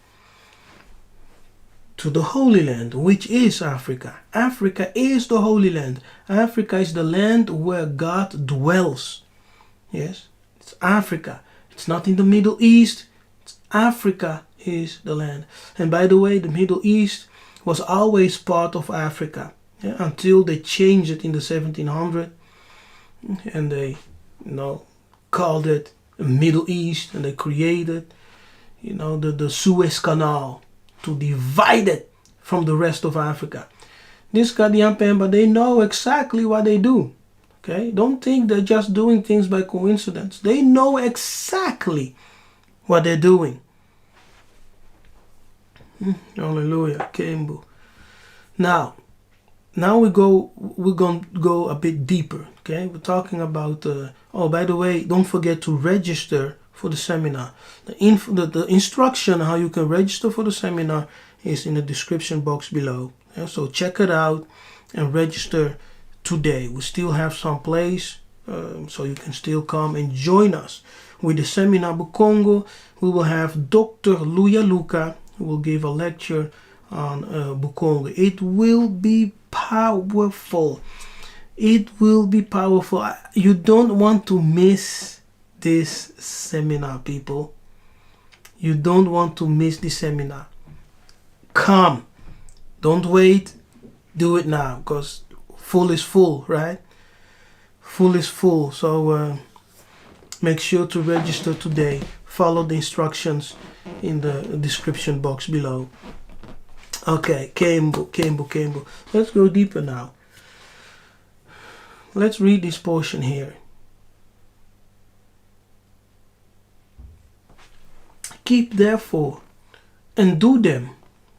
to the Holy Land, which is Africa. Africa is the Holy Land. Africa is the land where God dwells. Yes, it's Africa. It's not in the Middle East. Africa is the land. And by the way, the Middle East was always part of Africa, until they changed it in the 1700s, and they, called it Middle East, and they created, the Suez Canal to divide it from the rest of Africa. This Ghanaian Pemba, they know exactly what they do. Okay, don't think they're just doing things by coincidence. They know exactly what they're doing. Hallelujah, Kembu. Now we're gonna go a bit deeper. Okay, we're talking about. By the way, don't forget to register for the seminar. The instruction how you can register for the seminar is in the description box below. So check it out and register today. We still have some place, so you can still come and join us. With the Seminar Bukongo, we will have Dr. Luyaluka, who will give a lecture on Bukongo. It will be powerful. It will be powerful. You don't want to miss this seminar, people. You don't want to miss the seminar. Come. Don't wait. Do it now, because full is full, right? Full is full. So make sure to register today. Follow the instructions in the description box below. Okay, Kembu. Let's go deeper now. Let's read this portion here. Keep therefore and do them,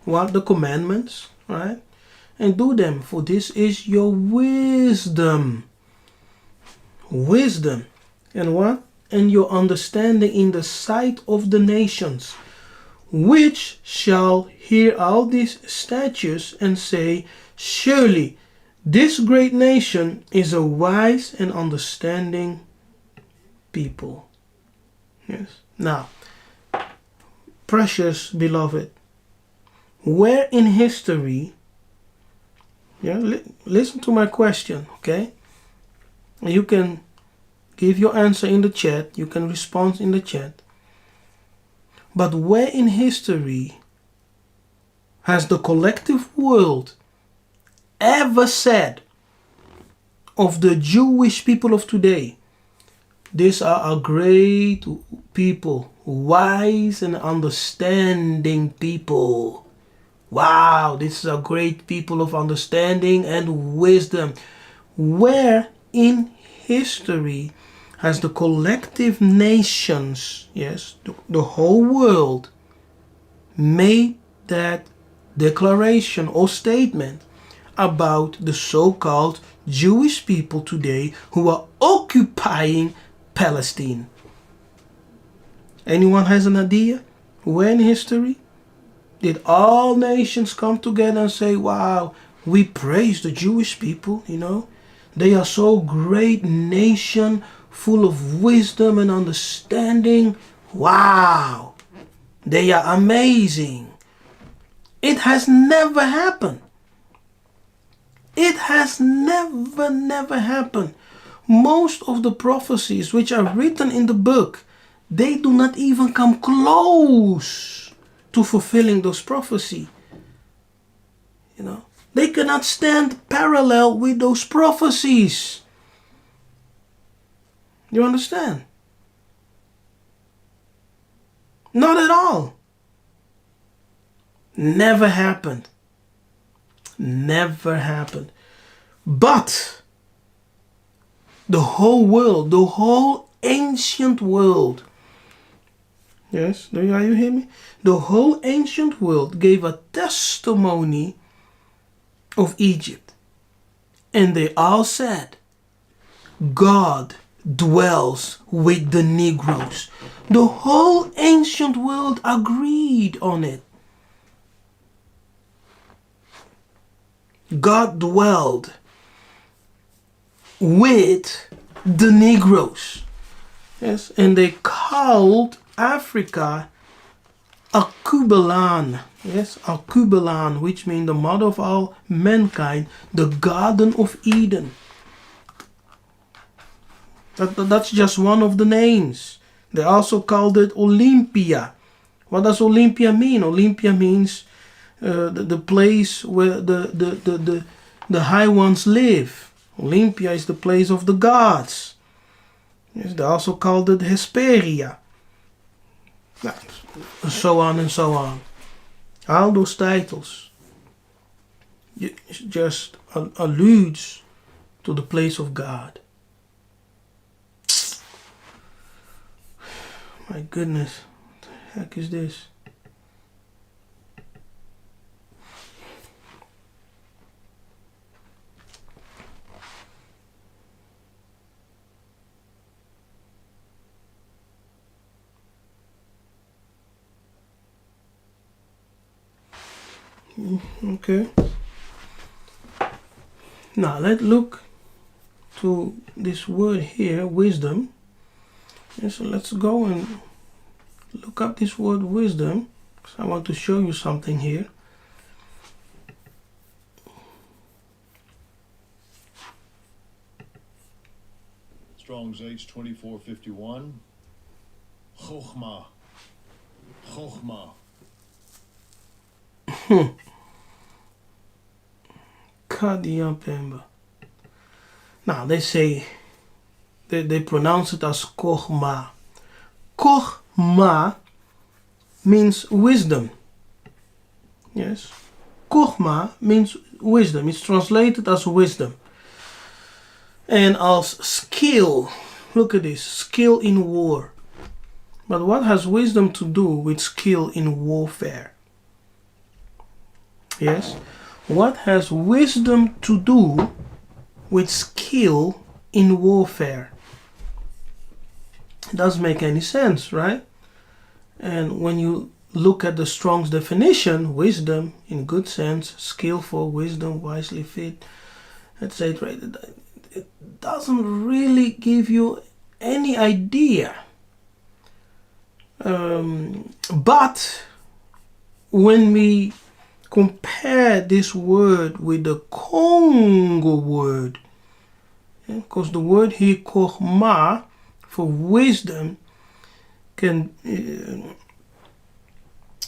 what? The commandments, right? And do them, for this is your wisdom. Wisdom. And what? And your understanding in the sight of the nations, which shall hear all these statutes and say, surely this great nation is a wise and understanding people. Yes. Now, precious beloved, where in history, listen to my question, okay? You can give your answer in the chat. You can respond in the chat. But where in history has the collective world ever said of the Jewish people of today, these are a great people, wise and understanding people? Wow, this is a great people of understanding and wisdom. Where in history has the collective nations, yes, the whole world, made that declaration or statement about the so-called Jewish people today who are occupying Palestine? Anyone has an idea? Where in history did all nations come together and say, wow, we praise the Jewish people, they are so great nation, full of wisdom and understanding. Wow, they are amazing. It has never happened. It has never happened. Most of the prophecies which are written in the book, they do not even come close to fulfilling those prophecies. They cannot stand parallel with those prophecies. You understand? Not at all. Never happened. Never happened. But the whole world, the whole ancient world, yes, are you hear me? The whole ancient world gave a testimony of Egypt. And they all said, God dwells with the Negroes. The whole ancient world agreed on it. God dwelled with the Negroes. Yes, and they called Africa a Kubelan. Yes, Al-Kubelan, which means the mother of all mankind, the Garden of Eden. That's just one of the names. They also called it Olympia. What does Olympia mean? Olympia means the place where the high ones live. Olympia is the place of the gods. Yes, they also called it Hesperia. So on and so on. All those titles just alludes to the place of God. My goodness, what the heck is this? Okay. Now let's look to this word here, wisdom. And so let's go and look up this word wisdom. So I want to show you something here. Strong's H2451. Chokhmah. Chokhmah. Now they say they pronounce it as Chokhmah. Chokhmah means wisdom. Yes. Chokhmah means wisdom. It's translated as wisdom. And as skill. Look at this. Skill in war. But what has wisdom to do with skill in warfare? Yes. What has wisdom to do with skill in warfare? It doesn't make any sense, right? And when you look at the Strong's definition, wisdom in good sense, skillful, wisdom, wisely fit, etc., it doesn't really give you any idea. But when we compare this word with the Congo word, because the word here, Chokhmah, for wisdom,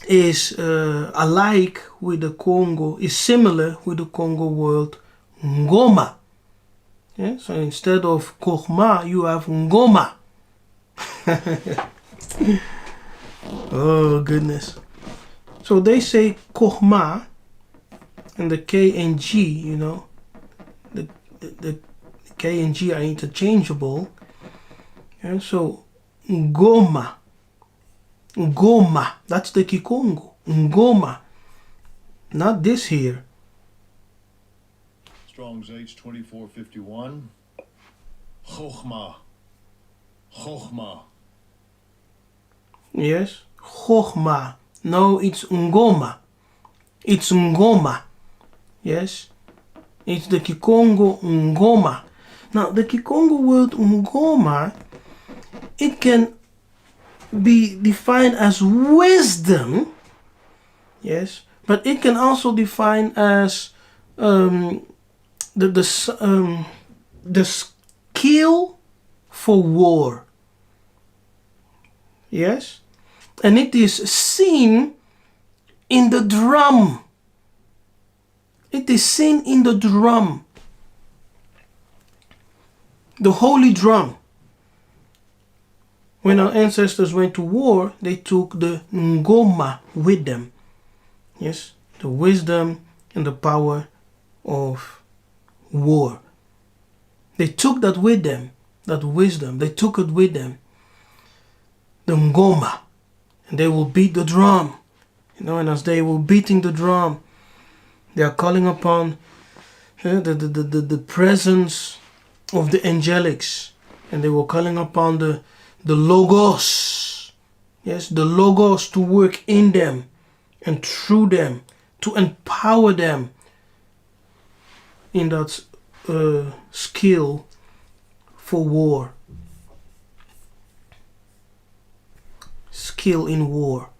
is alike with the Congo, is similar with the Congo word Ngoma. Yeah? So instead of Chokhmah, you have Ngoma. Oh goodness. So they say Chokhmah, and the K and G, you know, the K and G are interchangeable. And so Ngoma, that's the Kikongo. Ngoma, not this here. Strong's H2451. Chokhmah. Chokhmah. Yes, Chokhmah. No, it's Ngoma. It's Ngoma. Yes, it's the Kikongo Ngoma. Now, the Kikongo word Ngoma, it can be defined as wisdom. Yes, but it can also define as the skill for war. Yes, and it is seen in the drum. It is seen in the drum. The holy drum. When our ancestors went to war, they took the Ngoma with them. Yes, the wisdom and the power of war. They took that with them, that wisdom, they took it with them. The Ngoma. And they will beat the drum. You know, and as they were beating the drum, they are calling upon the presence of the angelics. And they were calling upon the Logos. Yes, the Logos to work in them and through them, to empower them in that skill for war. Skill in war.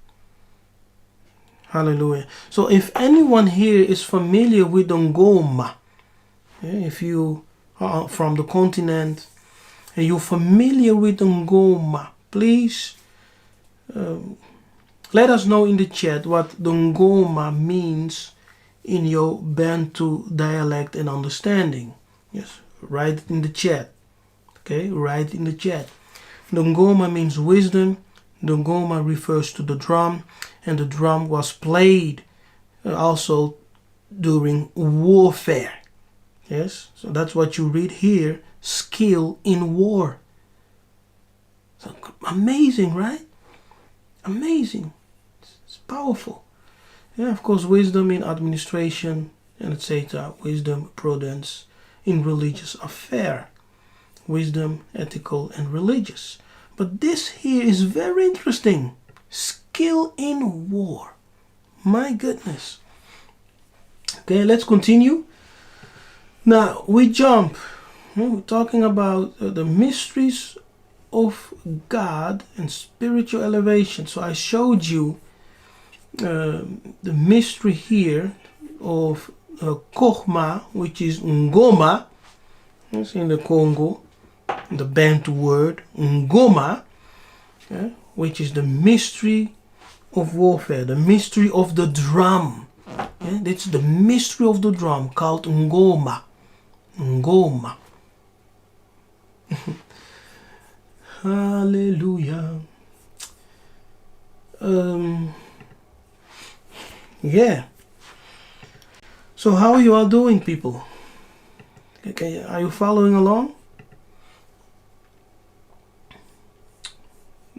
Hallelujah. So if anyone here is familiar with the ngoma, if you are from the continent and you're familiar with the ngoma, please let us know in the chat what the ngoma means in your Bantu dialect and understanding. Yes, write it in the chat. Okay, write it in the chat. The ngoma means wisdom. The ngoma refers to the drum, and the drum was played also during warfare. Yes, so that's what you read here, skill in war. So amazing, right? Amazing. It's powerful. Yeah, of course, wisdom in administration and etc. Wisdom, prudence in religious affair. Wisdom, ethical and religious. But this here is very interesting. Skill in war. My goodness. Okay, let's continue. Now we jump. We're talking about the mysteries of God and spiritual elevation. So I showed you the mystery here of Kochma, which is Ngoma. It's in the Congo, the Bantu word Ngoma, which is the mystery of warfare, the mystery of the drum. It's the mystery of the drum called Ngoma. Ngoma. Hallelujah. Yeah. So how you are doing, people? Okay, are you following along?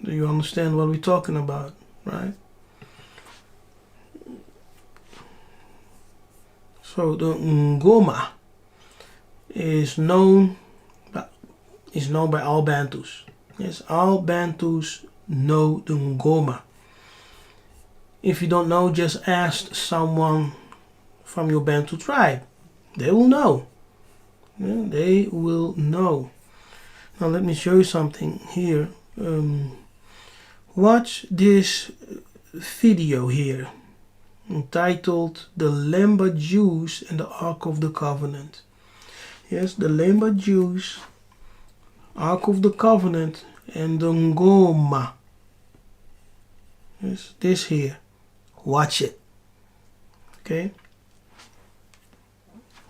Do you understand what we're talking about, right? So the Ngoma is known by all Bantus. Yes, all Bantus know the Ngoma. If you don't know, just ask someone from your Bantu tribe. They will know. Yeah, they will know. Now let me show you something here. Watch this video here entitled The Lamba Jews and the Ark of the Covenant. Yes, the Lamba Jews, Ark of the Covenant, and the Ngoma. Yes, this here. Watch it. Okay?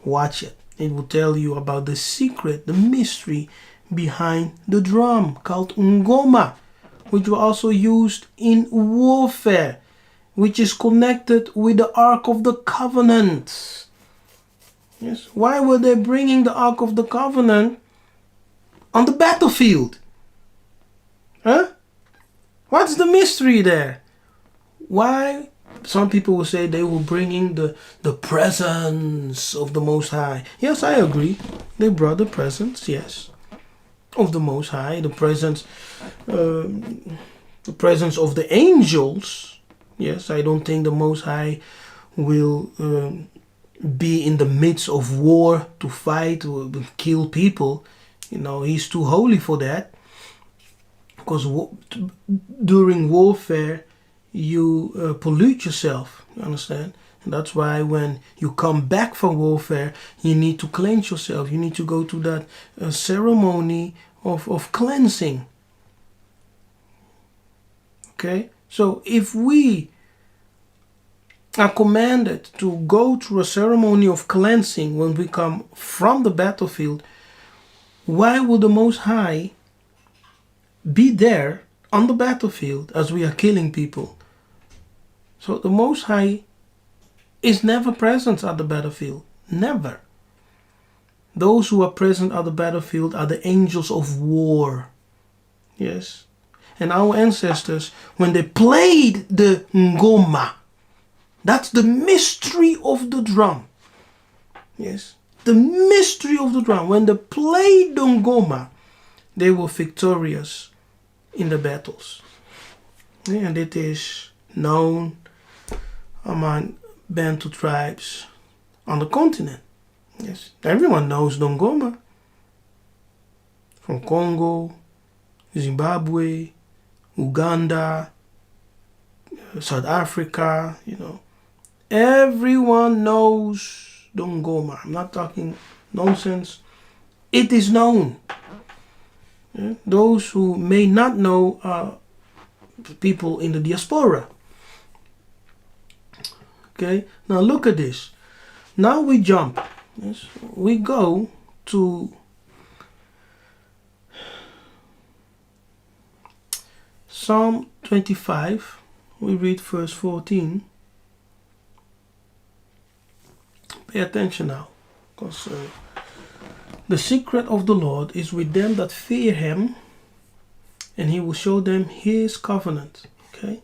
Watch it. It will tell you about the secret, the mystery behind the drum called Ngoma, which were also used in warfare, which is connected with the Ark of the Covenant. Yes. Why were they bringing the Ark of the Covenant on the battlefield? Huh? What's the mystery there? Why? Some people will say they were bringing the presence of the Most High. Yes, I agree. They brought the presence, yes, of the Most High. The presence of the angels. Yes, I don't think the Most High will be in the midst of war to fight or kill people. You know, he's too holy for that. Because during warfare, you pollute yourself, you understand? And that's why when you come back from warfare, you need to cleanse yourself. You need to go to that ceremony of cleansing. Okay? So if we are commanded to go through a ceremony of cleansing when we come from the battlefield, why would the Most High be there on the battlefield as we are killing people? So the Most High is never present at the battlefield. Never. Those who are present at the battlefield are the angels of war. Yes. And our ancestors, when they played the Ngoma, that's the mystery of the drum. Yes. The mystery of the drum. When they played the Ngoma, they were victorious in the battles. And it is known among Bantu tribes on the continent. Yes, everyone knows the Ngoma. From Congo, Zimbabwe, Uganda, South Africa, Everyone knows Dongoma. I'm not talking nonsense. It is known. Yeah? Those who may not know are people in the diaspora. Okay, now look at this. Now we jump. Yes, we go to Psalm 25. We read verse 14. Pay attention now, because the secret of the Lord is with them that fear him, and he will show them his covenant. Okay,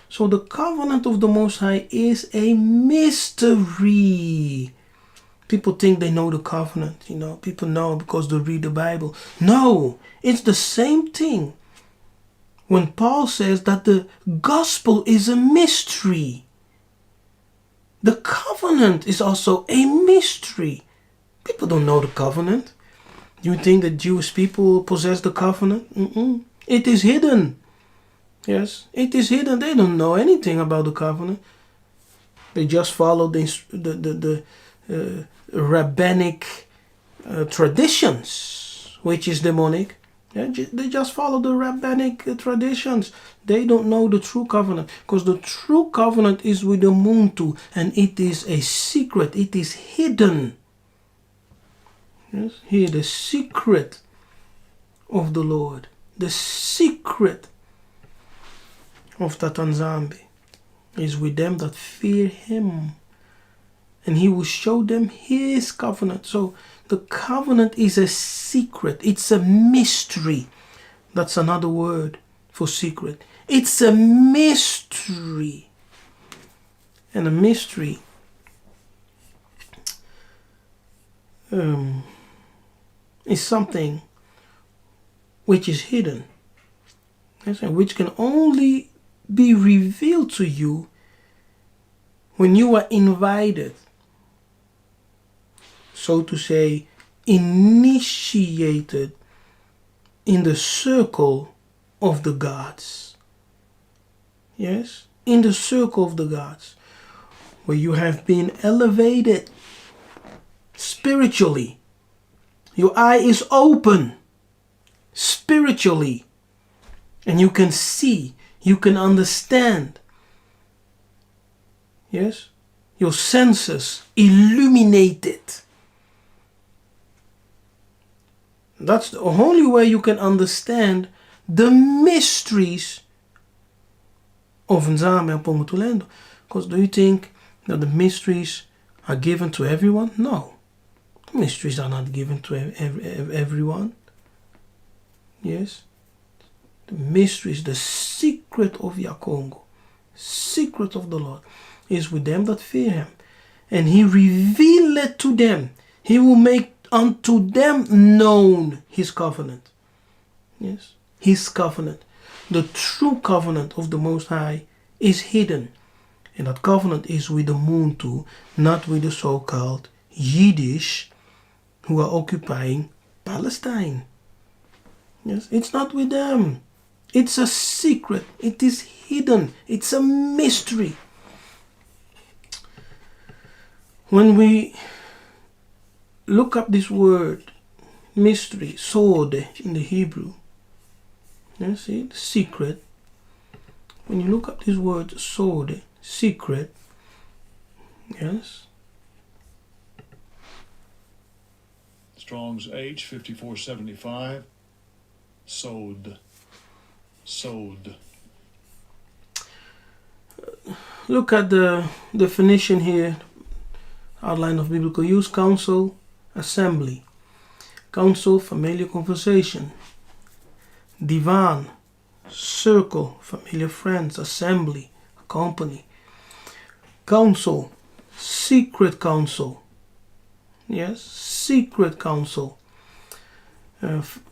so the covenant of the Most High is a mystery. People think they know the covenant, people know because they read the Bible. No, it's the same thing when Paul says that the gospel is a mystery. The covenant is also a mystery. People don't know the covenant. You think that Jewish people possess the covenant? It is hidden. Yes, it is hidden. They don't know anything about the covenant. They just follow the rabbinic traditions, which is demonic. Yeah, they just follow the rabbinic traditions. They don't know the true covenant, because the true covenant is with the Muntu, and it is a secret. It is hidden. Yes, here the secret of the Lord, the secret of Tatanzambi is with them that fear him, and he will show them his covenant. So the covenant is a secret. It's a mystery. That's another word for secret. It's a mystery. And a mystery is something which is hidden. Yes, and which can only be revealed to you when you are invited, so to say, initiated in the circle of the gods. Yes, in the circle of the gods, where you have been elevated spiritually. Your eye is open spiritually, and you can see, you can understand. Yes, your senses illuminated. That's the only way you can understand the mysteries of Nzambi and Pomutulendo. Because do you think that the mysteries are given to everyone? No. The mysteries are not given to everyone. Yes. The mysteries, the secret of Yakongo, secret of the Lord, is with them that fear him. And he revealed to them. He will make unto them known his covenant. Yes, his covenant. The true covenant of the Most High is hidden. And that covenant is with the Muntu, not with the so-called Yiddish who are occupying Palestine. Yes, it's not with them. It's a secret. It is hidden. It's a mystery. When we look up this word, mystery, sod in the Hebrew, you see, the secret. When you look up this word, sod, secret, yes. Strong's H 5475. Sod. Look at the definition here. Outline of biblical use: council, assembly. Council, familiar conversation. Divan, circle, familiar friends. Assembly, company. Council, secret council. Yes, secret council.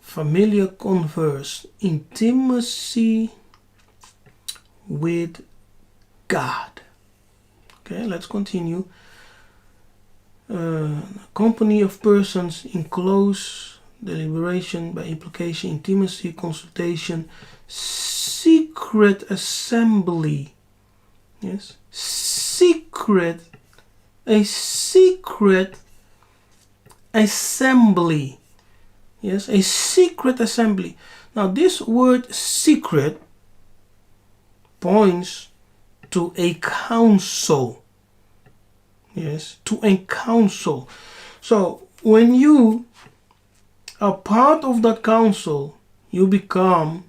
Familiar converse. Intimacy with God. Okay, let's continue. Company of persons in close deliberation, by implication, intimacy, consultation, secret assembly. Yes. A secret assembly. Yes, a secret assembly. Now this word secret points to a council. Yes, to a council. So when you are part of that council, you become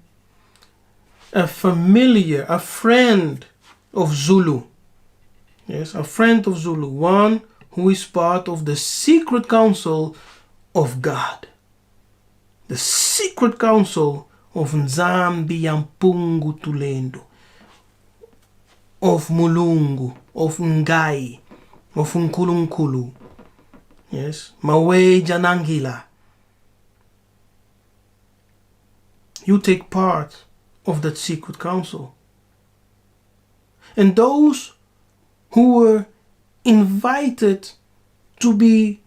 a friend of Zulu. Yes, a friend of Zulu, one who is part of the secret council of God. The secret council of Nzambi Yampungu Tulendo, of Mulungu, of Ngai, of Nkulunkulu. Yes, Mawe Janangila. You take part of that secret council. And those who were invited to be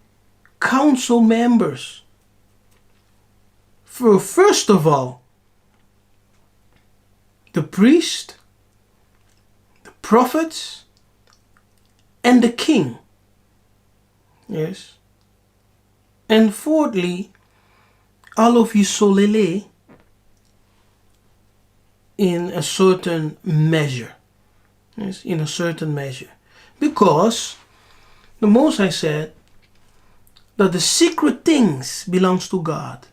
council members, first of all, the priest, the prophets, and the king. Yes. And fourthly, all of his solele in a certain measure. Yes, in a certain measure. Because the Most High said that the secret things belongs to God.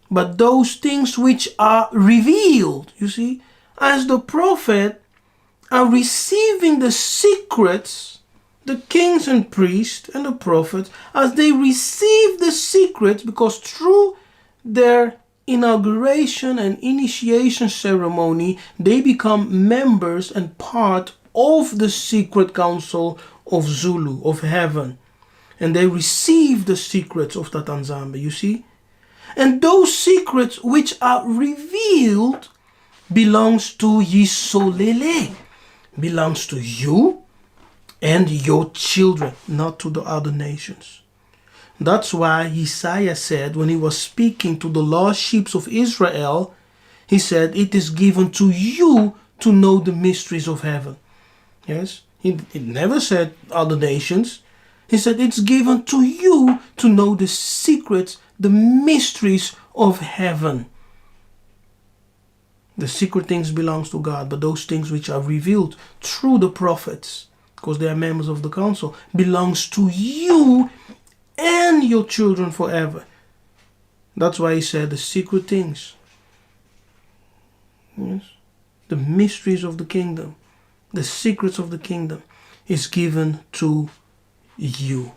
But those things which are revealed, you see, as the prophet are receiving the secrets, the kings and priests and the prophets, as they receive the secrets, because through their inauguration and initiation ceremony, they become members and part of the secret council of Zulu, of heaven. And they receive the secrets of that Nzambi, you see. And those secrets which are revealed belongs to Yisolele, belongs to you and your children, not to the other nations. That's why Yiseka'yah said, when he was speaking to the lost sheep of Israel, he said, it is given to you to know the mysteries of heaven. Yes, he never said other nations. He said, it's given to you to know the secrets, the mysteries of heaven. The secret things belongs to God, but those things which are revealed through the prophets, because they are members of the council, belongs to you and your children forever. That's why he said the secret things. Yes. The mysteries of the kingdom, the secrets of the kingdom is given to you.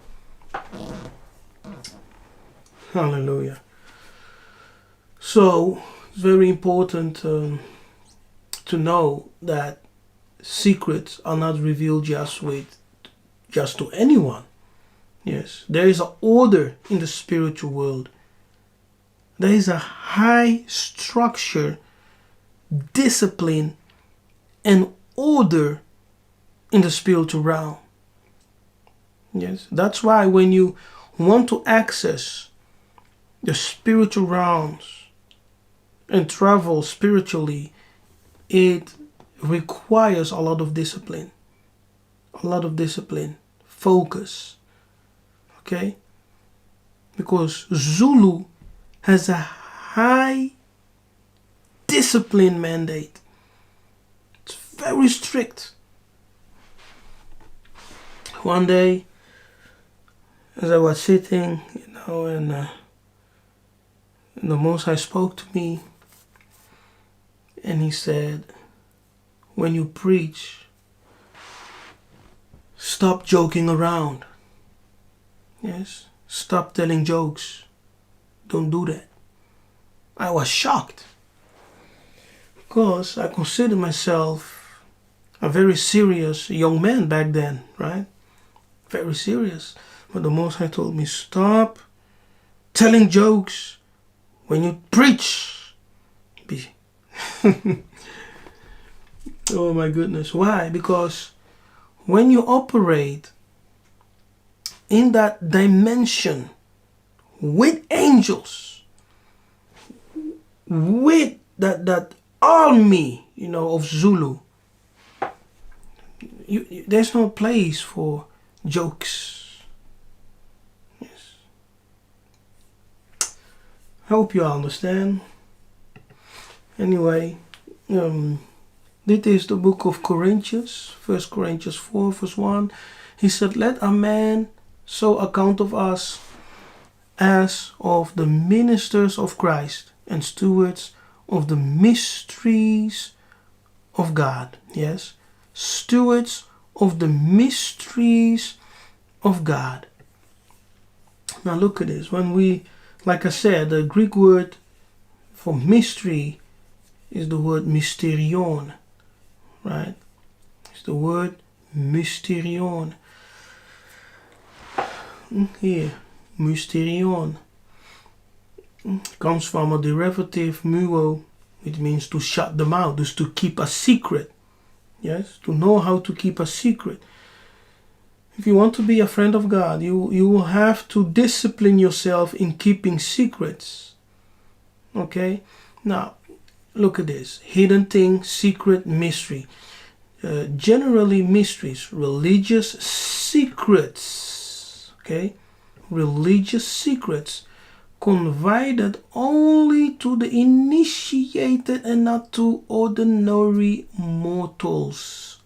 Hallelujah. So it's very important to know that secrets are not revealed just to anyone. Yes, there is an order in the spiritual world. There is a high structure, discipline, and order in the spiritual realm. Yes, that's why when you want to access the spiritual realms and travel spiritually, it requires a lot of discipline, focus. Okay? Because Zulu has a high discipline mandate. It's very strict. One day, as I was sitting, and the Most High spoke to me, and he said, when you preach, stop joking around. Yes, stop telling jokes. Don't do that. I was shocked, because I considered myself a very serious young man back then, right? Very serious. But the Most High told me, stop telling jokes when you preach. Oh my goodness. Why? Because when you operate in that dimension with angels, with that army, of Zulu, There's no place for jokes. Yes. Hope you understand. Anyway, this is the book of Corinthians, 1 Corinthians 4 verse 1. He said, let a man so account of us as of the ministers of Christ and stewards of the mysteries of God. Yes, stewards of the mysteries of God. Now look at this. When we, like I said, the Greek word for mystery is the word mysterion, right? It's the word mysterion. Here, mysterion comes from a derivative muo, which means to shut the mouth, dus to keep a secret. Yes, to know how to keep a secret. If you want to be a friend of God, you will have to discipline yourself in keeping secrets. Okay? Now, look at this. Hidden thing, secret, mystery. Generally mysteries, religious secrets. Okay? Religious secrets confided only to the initiated and not to ordinary mortals.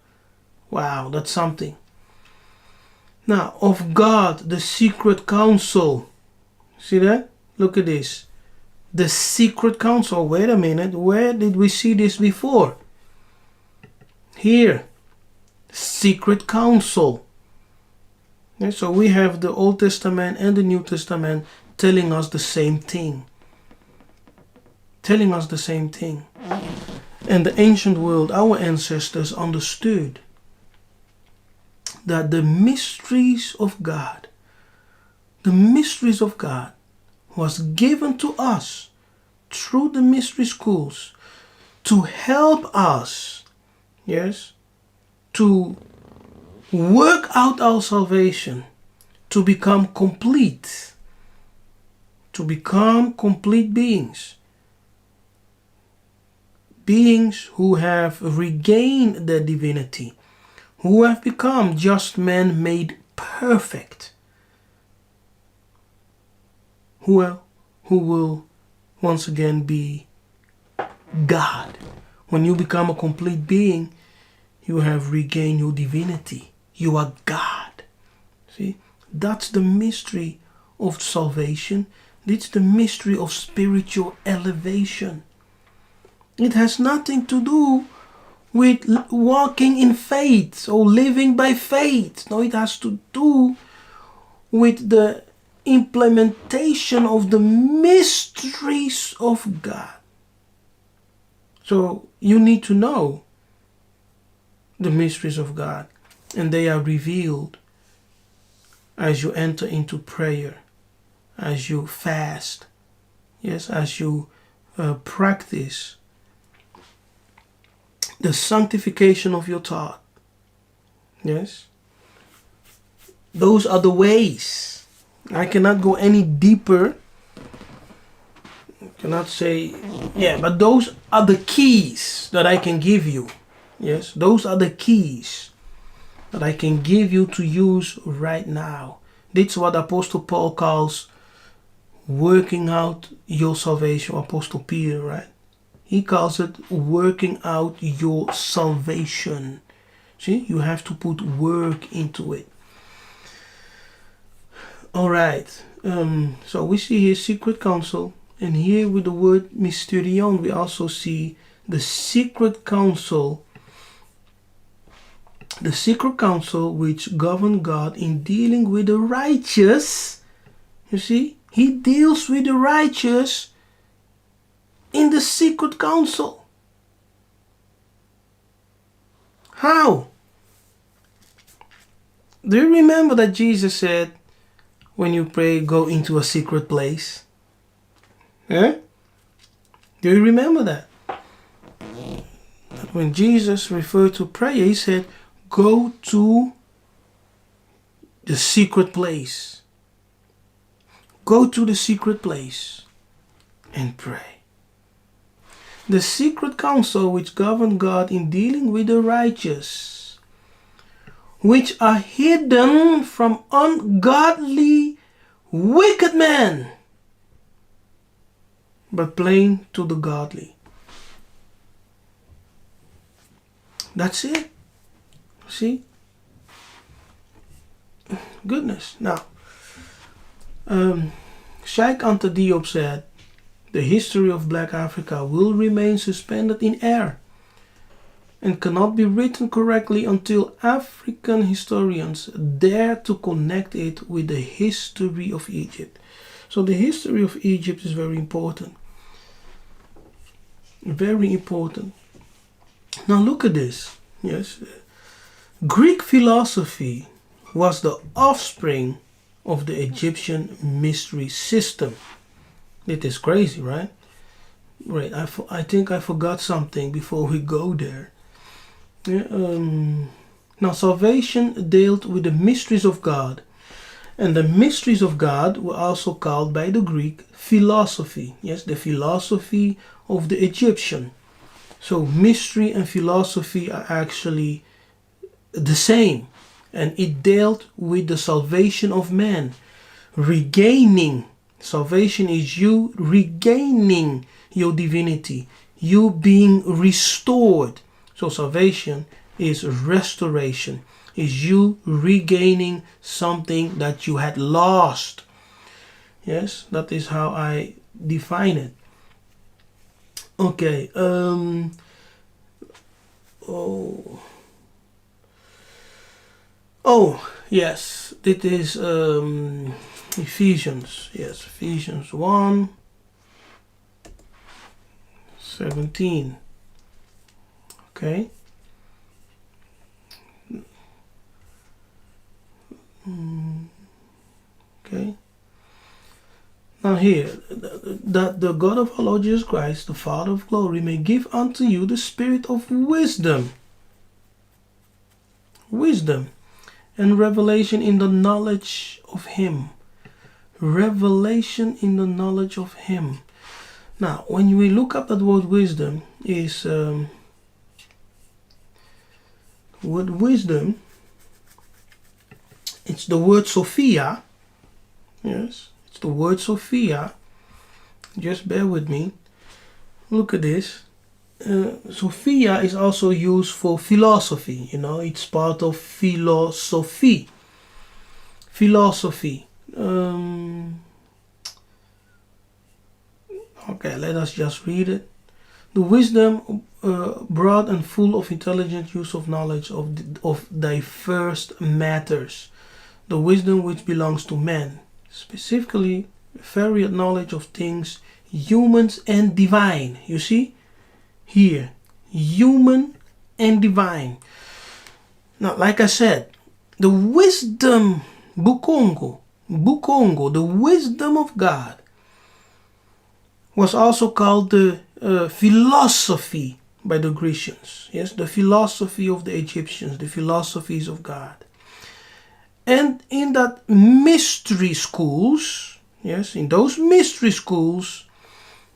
Wow, that's something. Now, of God, the secret counsel. See that? Look at this. The secret counsel. Wait a minute. Where did we see this before? Here. Secret counsel. Okay, so we have the Old Testament and the New Testament telling us the same thing. Telling us the same thing. And the ancient world, our ancestors understood that the mysteries of God was given to us through the mystery schools to help us, yes, to work out our salvation, to become complete beings. Beings who have regained their divinity, who have become just men made perfect, who will once again be God. When you become a complete being, you have regained your divinity. You are God. See, that's the mystery of salvation. It's the mystery of spiritual elevation. It has nothing to do with walking in faith or living by faith. No, it has to do with the implementation of the mysteries of God. So you need to know the mysteries of God, and they are revealed as you enter into prayer, as you fast, yes, as you practice the sanctification of your thought. Yes, those are the ways. I cannot go any deeper. I cannot say, yeah, but those are the keys that I can give you. Yes, those are the keys that I can give you to use right now. That's what Apostle Paul calls working out your salvation. Apostle Peter, right? He calls it working out your salvation. See, you have to put work into it. All right. So we see here secret counsel, and here with the word mysterion, we also see the secret counsel. The secret counsel which governed God in dealing with the righteous. You see, he deals with the righteous in the secret counsel. How? Do you remember that Jesus said, when you pray, go into a secret place? Eh? Do you remember that? When Jesus referred to prayer, he said, go to the secret place. Go to the secret place and pray. The secret counsel which governed God in dealing with the righteous. which are hidden from ungodly, wicked men, but plain to the godly. That's it. See? Goodness. Now, Sheikh Anta Diop said, the history of Black Africa will remain suspended in air and cannot be written correctly until African historians dare to connect it with the history of Egypt. So the history of Egypt is very important. Very important. Now look at this. Yes. Greek philosophy was the offspring of the Egyptian mystery system. It is crazy, right? Right. I think I forgot something before we go there. Yeah, now salvation dealt with the mysteries of God, and the mysteries of God were also called by the Greek philosophy. Yes, the philosophy of the Egyptian. So mystery and philosophy are actually the same, and it dealt with the salvation of man, regaining. Salvation is you regaining your divinity, you being restored. So salvation is restoration, is you regaining something that you had lost. Yes, that is how I define it. Okay. Yes, it is Ephesians. Yes, Ephesians 1:17. Okay. Okay. Now here, that the God of our Lord Jesus Christ, the Father of glory, may give unto you the spirit of wisdom. Wisdom and revelation in the knowledge of Him. Revelation in the knowledge of Him. Now, when we look up that word wisdom, is word wisdom, it's the word Sophia. Yes, it's the word Sophia. Just bear with me. Look at this. Sophia is also used for philosophy. You know, it's part of philosophy. Philosophy. Okay, let us just read it. The wisdom broad and full of intelligent use of knowledge of diverse matters. The wisdom which belongs to man, specifically varied knowledge of things, humans and divine. You see? Here, human and divine. Now, like I said, the wisdom, Bukongo, the wisdom of God, was also called the philosophy by the Grecians. Yes, the philosophy of the Egyptians, the philosophies of God. And in that mystery schools, yes, in those mystery schools,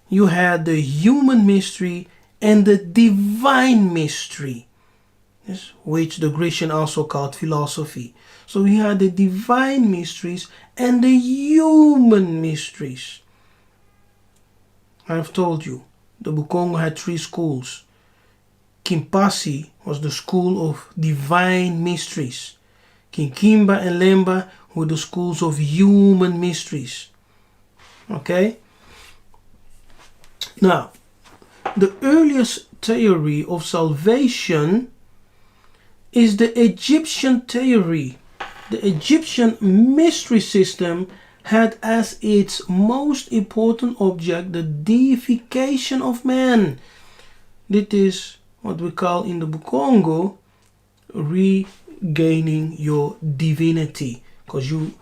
you had the human mystery and the divine mystery, yes, which the Grecian also called philosophy. So you had the divine mysteries and the human mysteries. I've told you, the Bukongo had 3 schools. Kimpasi was the school of divine mysteries. Kinkimba and Lemba were the schools of human mysteries. Okay? Now, the earliest theory of salvation is the Egyptian theory. The Egyptian mystery system had as its most important object the deification of man. This is what we call in the Bukongo regaining your divinity, because you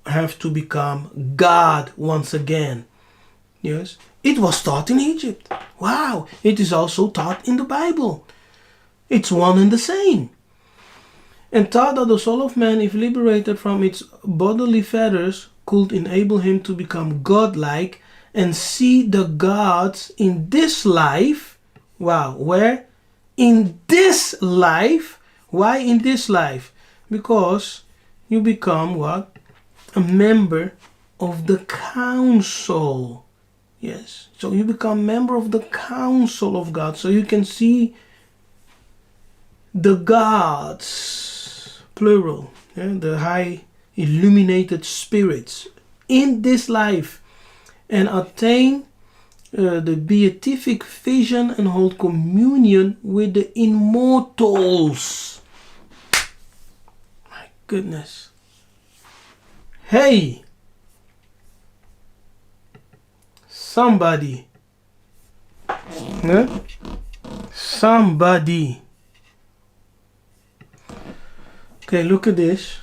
have to become God once again. Yes, it was taught in Egypt. Wow, it is also taught in the Bible. It's one and the same. And taught that the soul of man, if liberated from its bodily fetters, could enable him to become godlike and see the gods in this life. Wow, where? In this life. Why in this life? Because you become what? A member of the council. Yes. So you become member of the council of God. So you can see the gods, plural, the high illuminated spirits in this life, and attain the beatific vision and hold communion with the immortals. My goodness. Hey, somebody, somebody. Okay, look at this.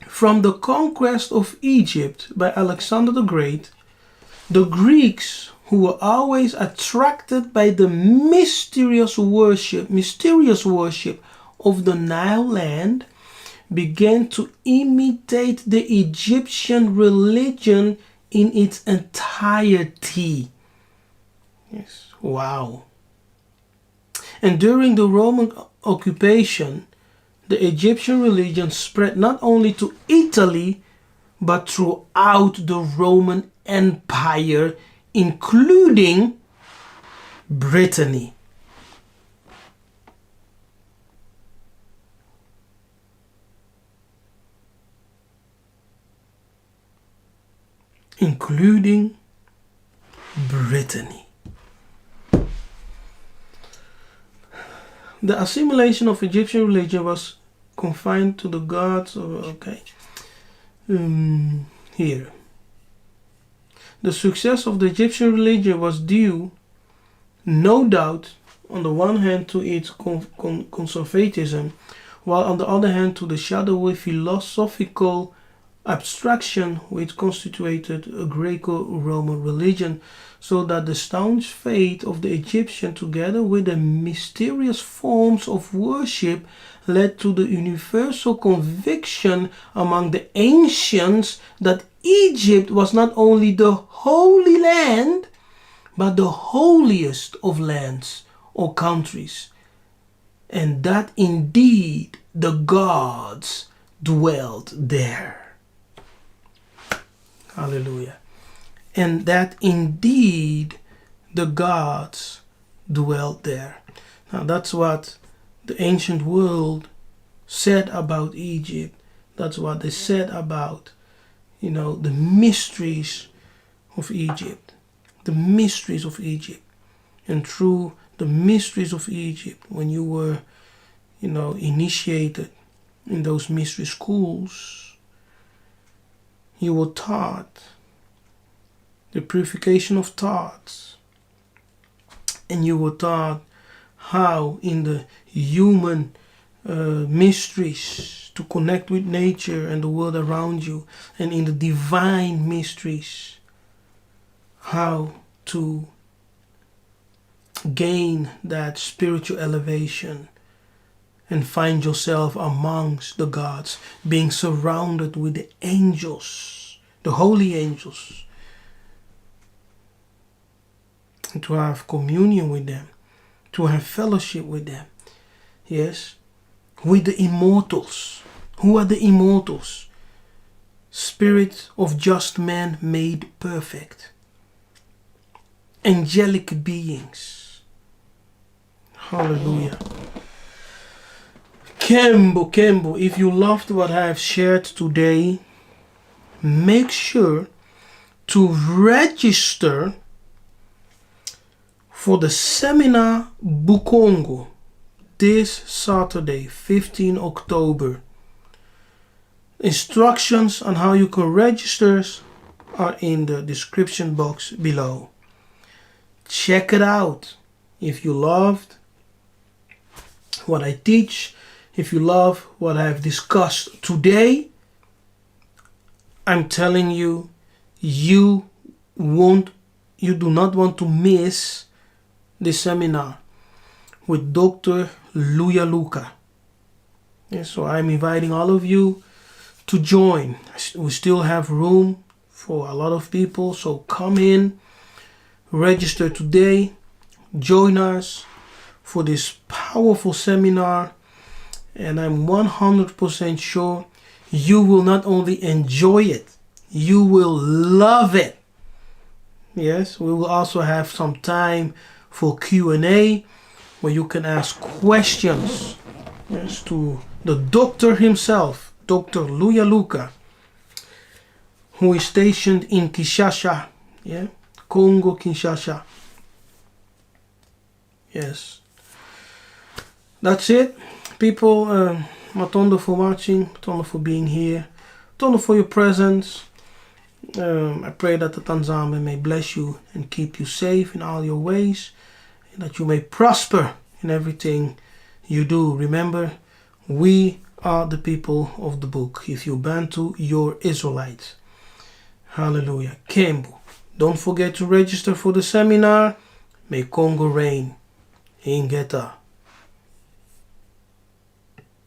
From the conquest of Egypt by Alexander the Great, the Greeks, who were always attracted by the mysterious worship of the Nile land, began to imitate the Egyptian religion in its entirety. Yes, wow. And during the Roman occupation, the Egyptian religion spread not only to Italy, but throughout the Roman Empire, including Brittany. Including Brittany. The assimilation of Egyptian religion was confined to the gods of, here. The success of the Egyptian religion was due, no doubt, on the one hand to its conservatism, while on the other hand to the shadowy philosophical abstraction which constituted a Greco-Roman religion, so that the staunch faith of the Egyptian together with the mysterious forms of worship led to the universal conviction among the ancients that Egypt was not only the Holy Land, but the holiest of lands or countries, and that indeed the gods dwelt there. Hallelujah. And that indeed the gods dwelt there. Now that's what the ancient world said about Egypt. That's what they said about, the mysteries of Egypt. The mysteries of Egypt. And through the mysteries of Egypt, when you were, initiated in those mystery schools, you were taught the purification of thoughts, and you were taught how in the human mysteries to connect with nature and the world around you, and in the divine mysteries how to gain that spiritual elevation and find yourself amongst the gods, being surrounded with the angels, the holy angels, and to have communion with them, to have fellowship with them. Yes, with the immortals. Who are the immortals? Spirit of just man made perfect. Angelic beings. Hallelujah. Kembo, if you loved what I have shared today, make sure to register for the Seminar Bukongo this Saturday, 15 October. Instructions on how you can register are in the description box below. Check it out. If you loved what I teach, if you love what I have discussed today, I'm telling you, you do not want to miss the seminar with Dr. Luyaluka. Yes, so I'm inviting all of you to join. We still have room for a lot of people, so come in, register today, join us for this powerful seminar, and I'm 100% sure you will not only enjoy it, you will love it. Yes, we will also have some time for Q&A where you can ask questions, yes, to the doctor himself, Dr. Luyaluka, who is stationed in Kinshasa, yeah, Congo, Kinshasa. Yes. That's it. People, Matondo for watching, Matondo for being here, Matondo for your presence. I pray that the Tanzania may bless you and keep you safe in all your ways, and that you may prosper in everything you do. Remember, we are the people of the book. If you Bantu, you're Israelites. Hallelujah. Kembu. Don't forget to register for the seminar. May Congo reign. Ingeta.